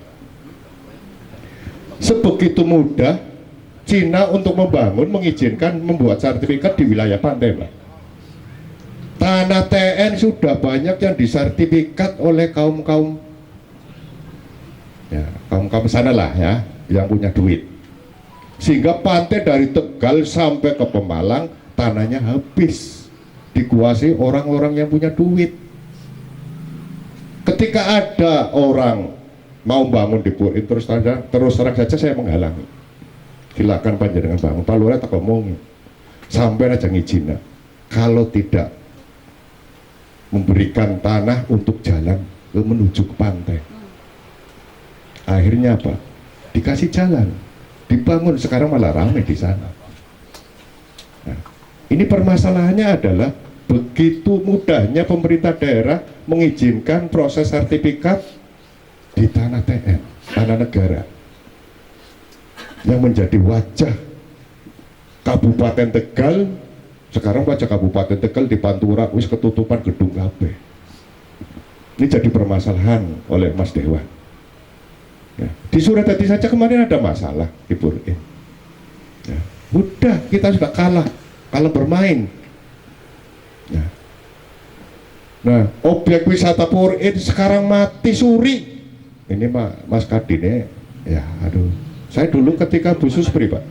D: Sebegitu mudah Cina untuk membangun, mengizinkan membuat sertifikat di wilayah pantai, Mbak. Tanah TN sudah banyak yang disertifikat oleh kaum-kaum sana lah ya, yang punya duit, sehingga pantai dari Tegal sampai ke Pemalang tanahnya habis dikuasai orang-orang yang punya duit. Ketika ada orang mau bangun di Purin, terus terang saja saya menghalangi. Silakan panjenengan bangun, Pak Lurah tak ngomongin sampai aja ngizina. Kalau tidak memberikan tanah untuk jalan menuju ke pantai, akhirnya apa? Dikasih jalan, dibangun, sekarang malah ramai di sana. Nah, ini permasalahannya adalah begitu mudahnya pemerintah daerah mengizinkan proses sertifikat di tanah TN, tanah negara, yang menjadi wajah Kabupaten Tegal. Sekarang wajah Kabupaten Tegal di Pantura wis ketutupan gedung kabeh. Ini jadi permasalahan oleh Mas Dewan. Ya, di Suradadi saja kemarin ada masalah di Purin. Ya, udah kita sudah kalah bermain. Ya. Nah, objek wisata Purin sekarang mati suri. Ini Mas Kadine, ya aduh. Saya dulu ketika Bu Suspri, Pak.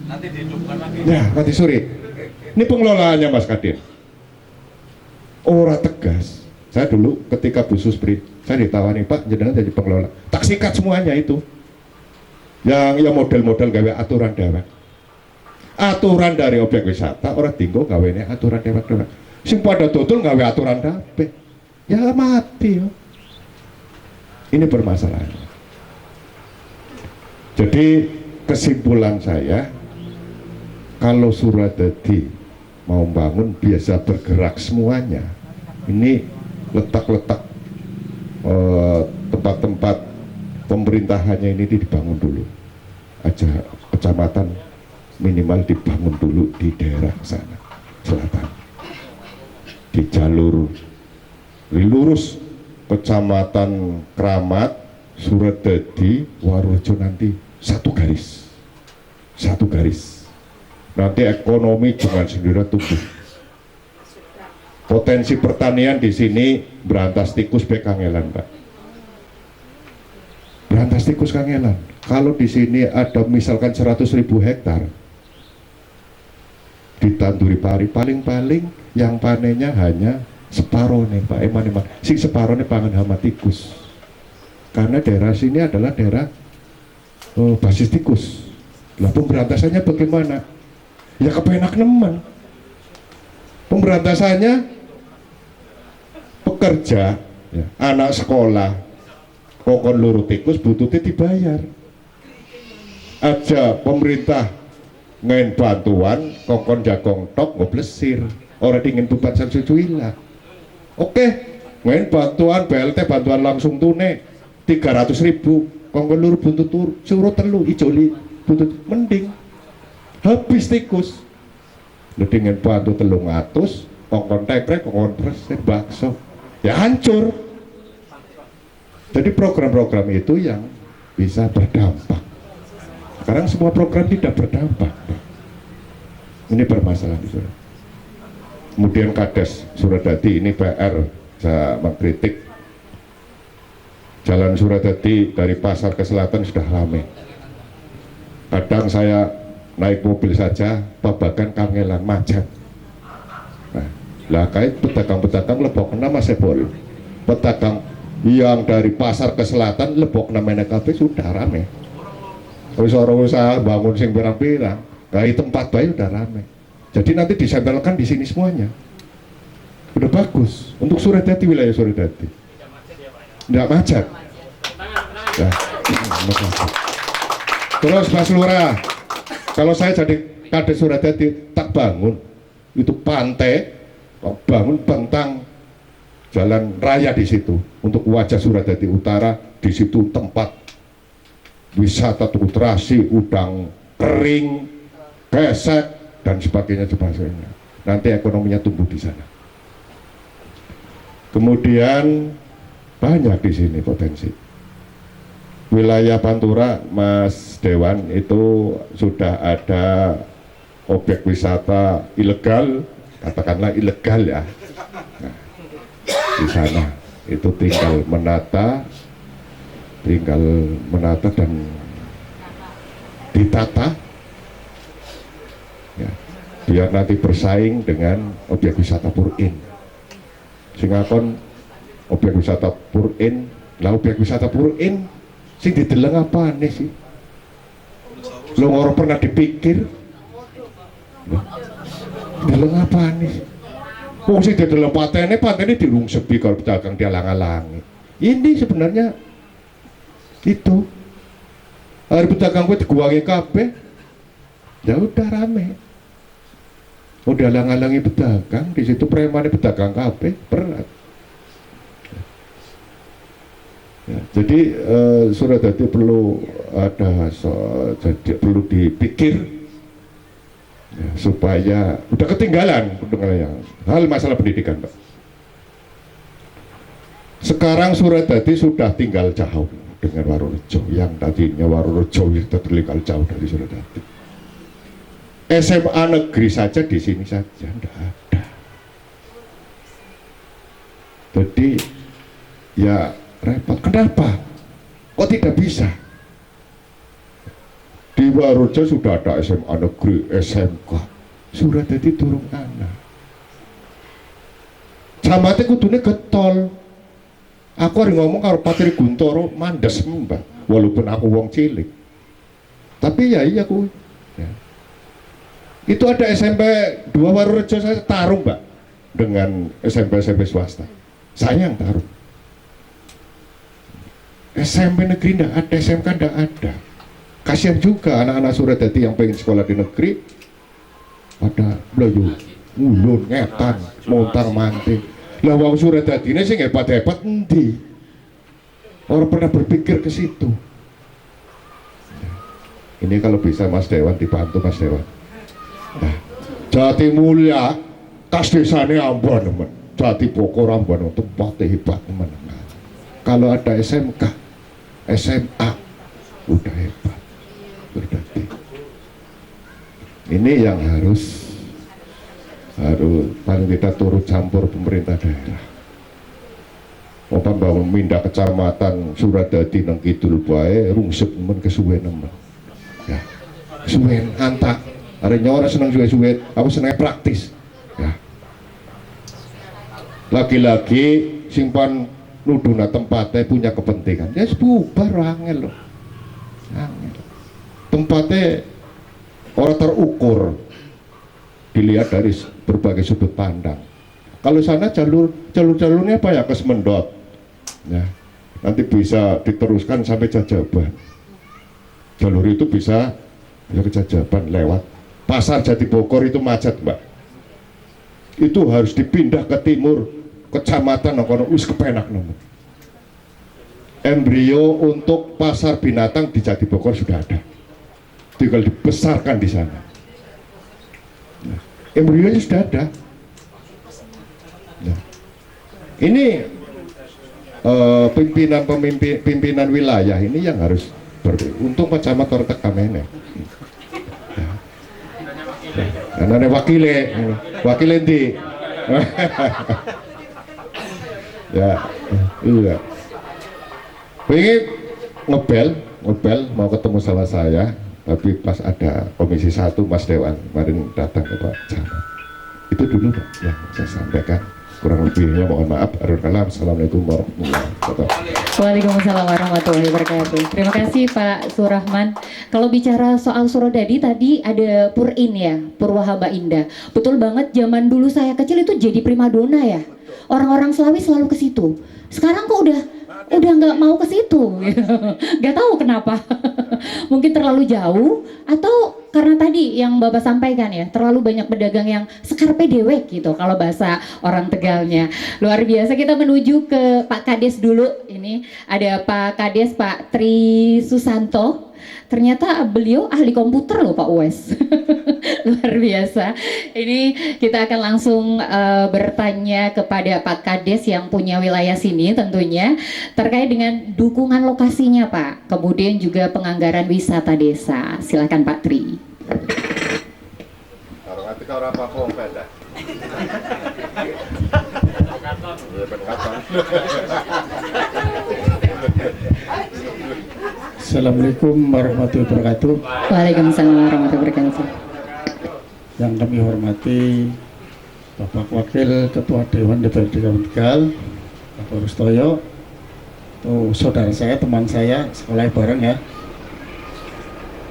D: Nanti dihidupkan lagi. Ya, mati suri. Ini pengelolaannya Mas Kadin. Ora tegas. Saya dulu ketika Bu Suspri, saya ditawari, Pak, jenengan jadi pengelola. Tak sikat semuanya itu. Yang model-model gawe aturan dewek. Aturan dari objek wisata, orang tinggal gawene aturan dewek-dewek. Sing pada tutul gawe aturan dapet. Ya mati. Yo. Ini permasalahannya. Jadi kesimpulan saya, kalau Suradadi mau bangun biasa bergerak semuanya. Ini letak-letak tempat-tempat pemerintahannya ini dibangun dulu aja, kecamatan minimal dibangun dulu di daerah sana selatan, di jalur lurus kecamatan Keramat, Suradadi, Warurejo, nanti satu garis nanti ekonomi dengan sendiri tumbuh. Potensi pertanian di sini berantas tikus be kangelan, Pak. Berantas tikus kangelan. Kalau di sini ada misalkan 100.000 hektar ditanduri pari, paling-paling yang panennya hanya separuh nih Pak, eman-eman. Sing separuh nih pangan hama tikus. Karena daerah sini adalah daerah basis tikus. Lah pemberantasannya bagaimana? Ya kepenak nemen. Pemberantasannya pekerja, ya, anak sekolah, kokon luru tikus bututnya dibayar. Aja pemerintah ngain bantuan, kokon jagong tok ngoblesir. Orang dingin beban sansucuila. Oke, ngain bantuan BLT, bantuan langsung tunai 300.000, kokon luru buntut suruh telu ijoli buntut mending. Habis tikus. Lu dingin bantu 300, kokon tekrek, kokon persen bakso. Ya hancur. Jadi program-program itu yang bisa berdampak. Sekarang semua program tidak berdampak. Ini permasalahan. Kemudian Kades Suradadi ini PR, saya mengkritik Jalan Suradadi dari pasar ke selatan sudah ramai. Kadang saya naik mobil saja, babakan kangelan macet. Nah, lah kait pedagang-pedagang lebok nama sebol. Pedagang yang dari pasar ke selatan lebok namanya kafe sudah rame. Usaha-usaha bangun sing pirang-pirang, dari tempat bayi udah rame. Jadi nanti disempelkan di sini semuanya. Udah bagus untuk Suradadi, wilayah Suradadi. Tidak macet. Nah, terus Mas Lurah, kalau saya jadi Kades Suradadi tak bangun itu pantai, bangun bentang jalan raya di situ untuk wajah Suradadi Utara. Di situ tempat wisata terasi, udang kering, gesek dan sebagainya. Nanti ekonominya tumbuh di sana. Kemudian banyak di sini potensi. Wilayah Pantura, Mas Dewan, itu sudah ada objek wisata ilegal, katakanlah ilegal ya. Nah, di sana itu tinggal menata dan ditata, ya, biar nanti bersaing dengan objek wisata Purin. Sehingga kon objek wisata Purin, lah objek wisata Purin sing dideleng apa nih sih? Lo orang pernah dipikir? Dideleng apa nih? Wong sing dideleng patene dirungsepi kalau pedagang dialang-alangi. Ini sebenarnya itu hari pedagang gue diguangi kabeh, ya udah rame. Udah alang-alangi pedagang di situ, premannya pedagang kabeh berat. Ya, jadi Suradadi perlu ada perlu dipikir ya, supaya udah ketinggalan hal masalah pendidikan, Pak. Sekarang Suradadi sudah tinggal jauh dengan Warurejo, yang tadinya Warurejo itu tertinggal jauh dari Suradadi. SMA negeri saja di sini saja tidak ada. Jadi ya repot. Kenapa? Kok tidak bisa? Di Warurejo sudah ada SMA negeri, SMK. Suradadi turun anak. Camate kudune getol. Aku harus ngomong karo Patri Guntoro mandes Mbak, walaupun aku wong cilik. Tapi ya iya aku. Ya. Itu ada SMP 2 Warurejo saya taruh Mbak dengan SMP swasta. Saya yang taruh. SMP negeri enggak ada, SMK enggak ada. Kasihan juga anak-anak Suradadi yang pengen sekolah di negeri pada belayu, ulun, ngetan, montang manting. Lah wong Suradadi ini sing hebat-hebat endi? Orang pernah berpikir ke situ. Ini kalau bisa Mas Dewan dibantu Mas Dewan. Nah, Jati Mulia, kas desane Ambon teman. Jati Bogor Ambon tempatnya hebat teman. Kalau ada SMK, SMA udah hebat. Suradadi. Ini yang harus paling tidak turut campur pemerintah daerah. Apa bangun mindah kecamatan Suradadi nang kidul bae rungsep men kesuwen nemen. Ya. Suwen antak. Arenya ora seneng suwe-suwe, aku seneng praktis. Ya. Lagi-lagi simpan nuduna tempatnya punya kepentingan. Ya bubar angel loh. Angel. Tempatnya orang terukur dilihat dari berbagai sudut pandang. Kalau sana jalurnya apa ya, ke Semendot ya, nanti bisa diteruskan sampai Jajaban. Jalur itu bisa ya ke Jajaban lewat Pasar Jatibogor, itu macet mbak, itu harus dipindah ke timur kecamatan Nokono wis kepenak nomor. Embrio untuk pasar binatang di Jatibogor sudah ada, tinggal dibesarkan di sana. Nah, embrionya sudah ada. Nah, ini pimpinan wilayah ini yang harus untung kecamatan Tekamene. Karena ada wakile di ya, iya. Pengen ngebel mau ketemu sama saya, tapi pas ada Komisi 1 Mas Dewan kemarin datang ke Pak Camat. Itu dulu Pak yang saya sampaikan. Kurang lebihnya mohon maaf. Assalamualaikum warahmatullahi wabarakatuh.
A: Waalaikumsalam warahmatullahi wabarakatuh. Terima kasih Pak Surahman. Kalau bicara soal Suradadi tadi ada Purin ya, Purwahaba Indah. Betul banget, zaman dulu saya kecil itu jadi primadona ya. Orang-orang Selawi selalu ke situ. Sekarang kok udah nggak mau ke situ, nggak tahu kenapa. Mungkin terlalu jauh atau karena tadi yang Bapak sampaikan ya, terlalu banyak pedagang yang sekarpe dewek gitu kalau bahasa orang Tegalnya. Luar biasa. Kita menuju ke Pak Kades dulu. Ini ada Pak Kades, Pak Tri Susanto. Ternyata beliau ahli komputer loh Pak Uwes. Luar biasa. Ini kita akan langsung bertanya kepada Pak Kades yang punya wilayah sini tentunya terkait dengan dukungan lokasinya Pak, kemudian juga penganggaran wisata desa. Silakan Pak Tri.
E: Assalamualaikum warahmatullahi wabarakatuh.
A: Waalaikumsalam warahmatullahi wabarakatuh.
E: Yang kami hormati Bapak Wakil Ketua Dewan DPRD Kabupaten Tegal, Bapak Rustoyo, itu saudara saya, teman saya, sekolah bareng ya.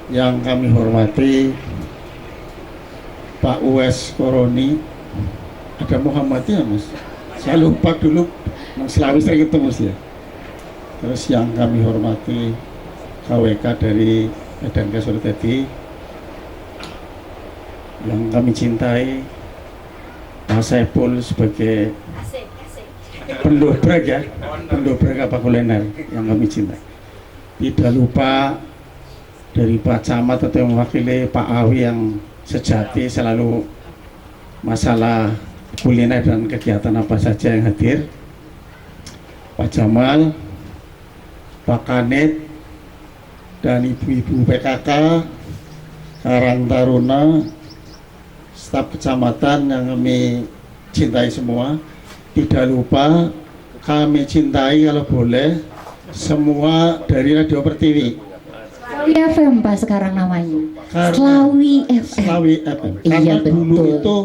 E: Yang kami hormati Pak Uwes Koroni, ada Muhammadiyah Mas. Saya lupa dulu, Mas Selawi sering ketemu sih ya. Terus yang kami hormati KWK dari Medan Suradadi, yang kami cintai Mas Saiful sebagai pendobrak ya, pendobrak apa kuliner yang kami cintai. Tidak lupa dari Pak Camat atau yang mewakili Pak Awi yang sejati selalu masalah kuliner dan kegiatan apa saja yang hadir. Pak Jamal, Pak Kanit, dan ibu-ibu PKK, Karang Taruna, staf kecamatan yang kami cintai semua. Tidak lupa kami cintai kalau boleh semua dari Radio Pertiwi.
A: Slawi FM Pak sekarang namanya.
E: Karena
A: Slawi FM.
E: Slawi FM.
A: Iya,
E: Karena dulu
A: betul.
E: itu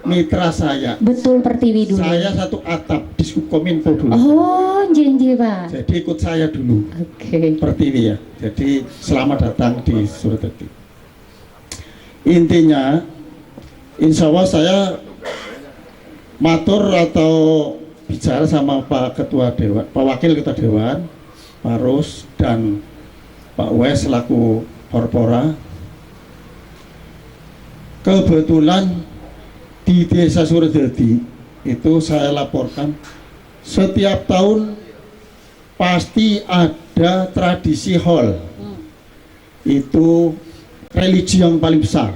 E: mitra saya.
A: Betul Pertiwi dulu.
E: Saya satu atap di Kominfo dulu.
A: Oh, janji Pak.
E: Jadi ikut saya dulu.
A: Oke.
E: Pertiwi ya. Jadi selamat datang di Suradadi. Intinya, insya Allah saya matur atau bicara sama Pak Ketua Dewan, Pak Wakil Ketua Dewan, Pak Rus dan Pak Wes selaku Porpora. Kebetulan di Desa Suradadi itu saya laporkan setiap tahun pasti ada tradisi haul. Itu religi yang paling besar.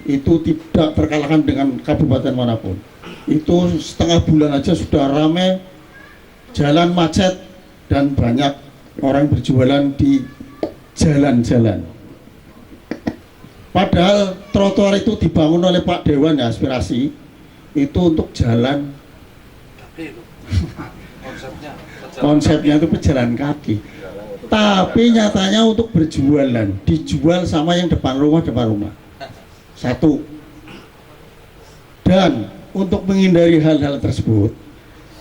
E: Itu tidak terkalahkan dengan kabupaten manapun. Itu setengah bulan aja sudah ramai, jalan macet dan banyak orang berjualan di jalan-jalan. Padahal trotoar itu dibangun oleh Pak Dewan ya, aspirasi itu untuk jalan. Konsepnya itu pejalan kaki. Tapi nyatanya untuk berjualan, dijual sama yang depan rumah. Satu. Dan untuk menghindari hal-hal tersebut,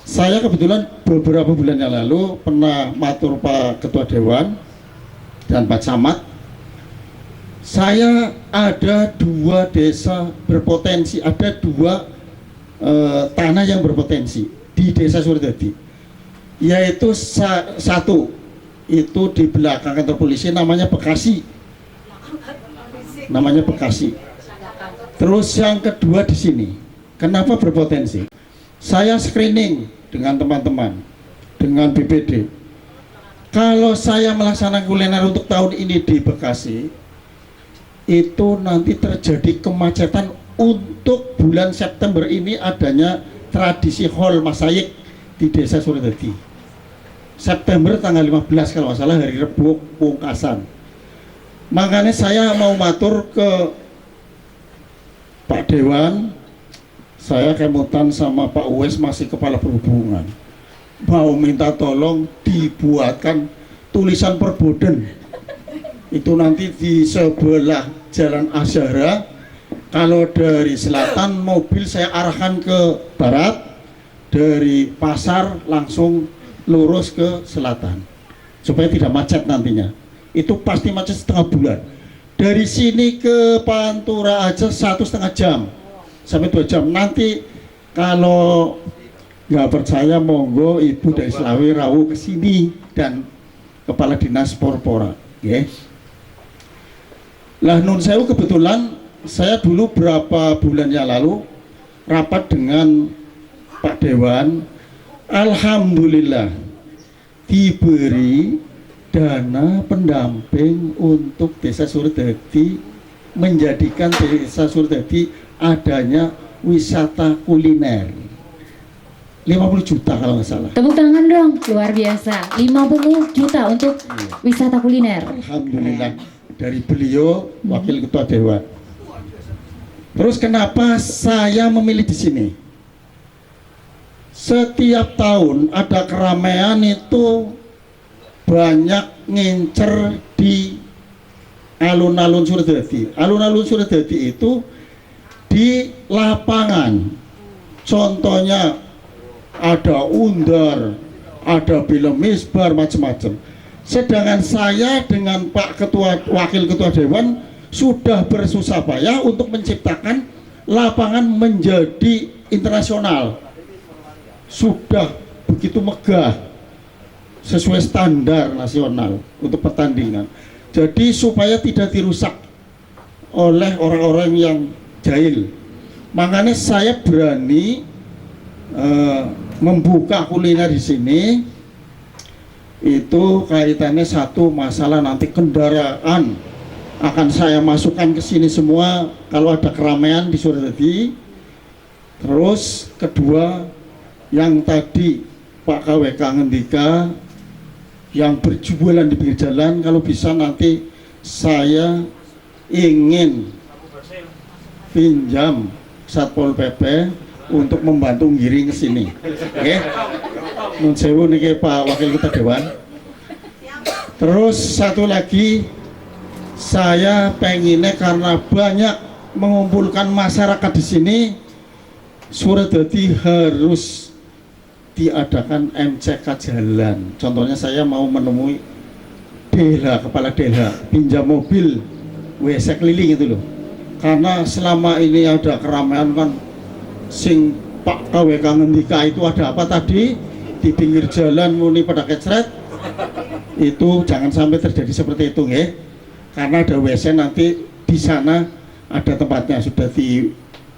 E: saya kebetulan beberapa bulan yang lalu pernah matur Pak Ketua Dewan dan Pak Camat. Saya ada 2 desa berpotensi, ada 2 tanah yang berpotensi di Desa Suradadi, yaitu satu itu di belakang kantor polisi namanya Bekasi, Terus yang kedua di sini, kenapa berpotensi? Saya screening dengan teman-teman, dengan BPD. Kalau saya melaksanakan kuliner untuk tahun ini di Bekasi, itu nanti terjadi kemacetan. Untuk bulan September ini adanya tradisi Hol Masayik di Desa Suradadi. September tanggal 15 kalau nggak salah, hari Rebo Pungkasan. Makanya saya mau matur ke Pak Dewan, saya kemutan sama Pak Uwes masih kepala perhubungan, mau minta tolong dibuatkan tulisan perboden. Itu nanti di sebelah Jalan Azhara. Kalau dari selatan mobil saya arahkan ke barat, dari pasar langsung lurus ke selatan supaya tidak macet nantinya. Itu pasti macet setengah bulan. Dari sini ke Pantura aja 1,5 jam sampai 2 jam. Nanti kalau nggak percaya monggo Ibu dari Selawi rawuh ke sini dan Kepala Dinas Porpora. Okay. Lah nun sewu kebetulan saya dulu berapa bulan yang lalu rapat dengan Pak Dewan, alhamdulillah diberi dana pendamping untuk Desa Suradadi, menjadikan Desa Suradadi adanya wisata kuliner. 50 juta kalau nggak salah.
A: Tepuk tangan dong, luar biasa. 50 juta untuk wisata kuliner.
E: Alhamdulillah dari beliau Wakil Ketua Dewan. Terus kenapa saya memilih di sini? Setiap tahun ada keramaian itu banyak ngincer di alun-alun Suradadi. Alun-alun Suradadi itu di lapangan. Contohnya ada Undar, ada Film Misbar, macam-macam. Sedangkan saya dengan Pak Ketua, Wakil Ketua Dewan sudah bersusah payah untuk menciptakan lapangan menjadi internasional. Sudah begitu megah, sesuai standar nasional untuk pertandingan. Jadi supaya tidak dirusak oleh orang-orang yang jahil. Makanya saya berani membuka kuliner di sini. Itu kaitannya satu masalah nanti kendaraan akan saya masukkan ke sini semua kalau ada keramaian di Suradadi. Terus kedua, yang tadi Pak KWK ngendika yang berjualan di pinggir jalan, kalau bisa nanti saya ingin pinjam Satpol PP untuk membantu ngiring ke sini. Oke. Nun sewu niki Pak Wakil Ketua Dewan. Terus satu lagi, saya pengennya karena banyak mengumpulkan masyarakat di sini, Suradadi harus diadakan MCK jalan. Contohnya saya mau menemui Delha, kepala Delha, pinjam mobil WC keliling itu loh. Karena selama ini ada keramaian kan, sing Pak KWK ngendika itu ada apa tadi di pinggir jalan muni pada kecret, itu jangan sampai terjadi seperti itu ya. Karena ada WC nanti di sana ada tempatnya, sudah di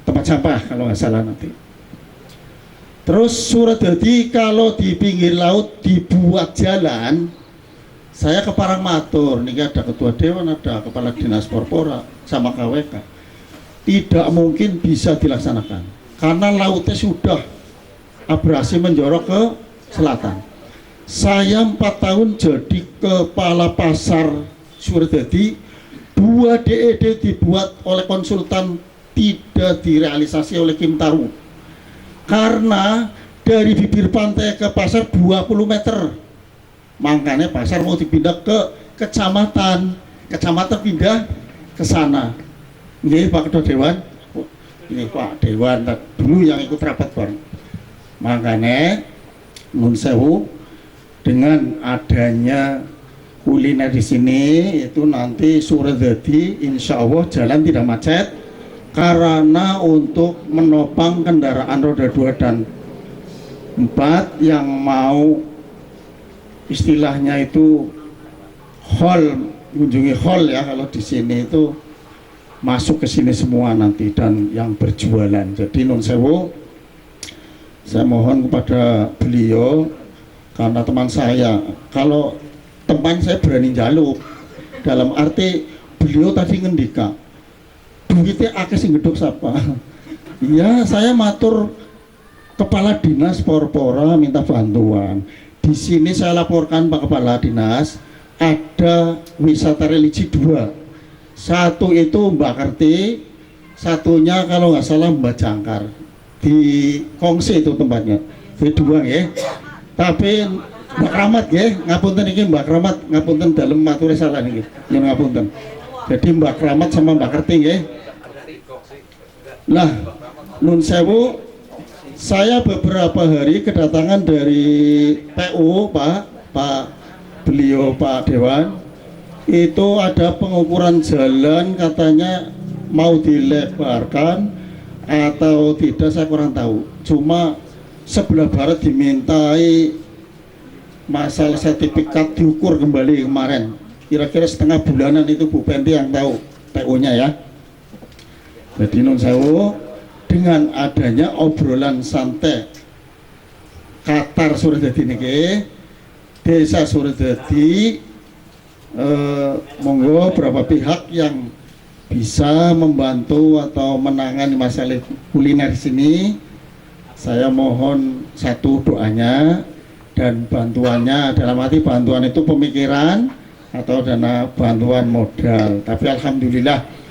E: tempat sampah kalau nggak salah nanti. Terus Suradadi kalau di pinggir laut dibuat jalan, saya ke Parangmatur, ini ada Ketua Dewan, ada Kepala Dinas Porpora sama KWK, tidak mungkin bisa dilaksanakan karena lautnya sudah abrasi menjorok ke selatan. Saya 4 tahun jadi kepala pasar Suradadi, 2
F: 2 DED dibuat oleh konsultan tidak direalisasi oleh Kim Taru karena dari bibir pantai ke pasar 20 meter, makanya pasar mau dipindah ke kecamatan pindah ke sana. Ini Pak Ketua Dewan, ini Pak Dewan dulu yang ikut rapat bareng. Makanya nun sewu, dengan adanya kuliner di sini itu nanti Suradadi insya Allah jalan tidak macet karena untuk menopang kendaraan roda 2 dan 4 yang mau istilahnya itu mengunjungi hall ya, kalau di sini itu masuk ke sini semua nanti dan yang berjualan. Jadi nun sewu, saya mohon kepada beliau karena teman saya, kalau teman saya berani jaluk dalam arti beliau tadi ngendika duitnya akeh sing gedhok sapa. Ya saya matur Kepala Dinas Porpora minta bantuan. Di sini saya laporkan Pak Kepala Dinas ada wisata religi 2. Satu itu Mbak Kerti, satunya kalau nggak salah Mbak Jangkar. Di Kongsi itu tempatnya. Di 2 ya. Tapi Mbak Kramat ya, ngapunten iki Mbak Kramat, ngapunten dalem mature salah niki. Yen ngapunten. Jadi Mbak Kramat sama Mbak Kerti ya. Nah, nun sewu, saya beberapa hari kedatangan dari PU Pak beliau Pak Dewan, itu ada pengukuran jalan katanya mau dilebarkan atau tidak saya kurang tahu. Cuma sebelah barat dimintai masalah sertifikat diukur kembali kemarin. Kira-kira setengah bulanan itu Bu Penti yang tahu PU-nya ya. Jadi nun sewu, dengan adanya obrolan santai Qatar Suradadi niki, Desa Suradadi monggo berapa pihak yang bisa membantu atau menangani masalah kuliner di sini. Saya mohon satu doanya dan bantuannya, dalam arti bantuan itu pemikiran atau dana bantuan modal. Tapi alhamdulillah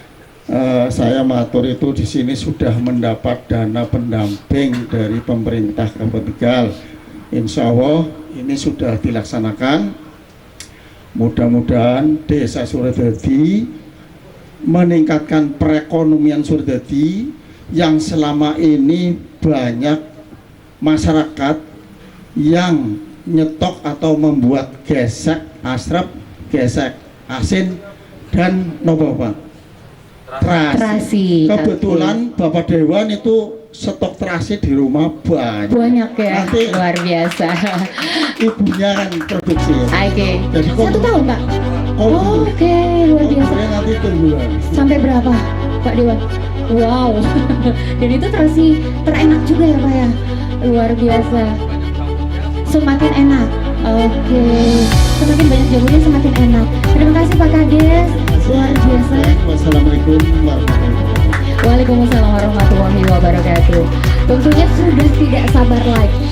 F: saya matur itu di sini sudah mendapat dana pendamping dari pemerintah Kabupaten Tegal. Insya Allah ini sudah dilaksanakan. Mudah-mudahan Desa Suradadi meningkatkan perekonomian Suradadi yang selama ini banyak masyarakat yang nyetok atau membuat gesek asrap, gesek asin dan nopo terasi. Kebetulan Bapak Dewan itu stok terasi di rumah banyak
A: ya.
F: Nanti
A: luar biasa.
F: Ibunya kan produksi.
A: Oke.
F: Jadi
A: 1 tahun Pak. Oke, luar biasa.
F: Nanti tungguan.
A: Sampai berapa Pak Dewan? Wow. Dan itu terasi terenak juga ya Pak ya. Luar biasa. Semakin enak. Oke. Semakin banyak jamunya semakin enak. Terima kasih Pak Kades. Luar biasa.
F: Wassalamualaikum warahmatullahi wabarakatuh.
A: Waalaikumsalam warahmatullahi wabarakatuh. Tentunya sudah tidak sabar lagi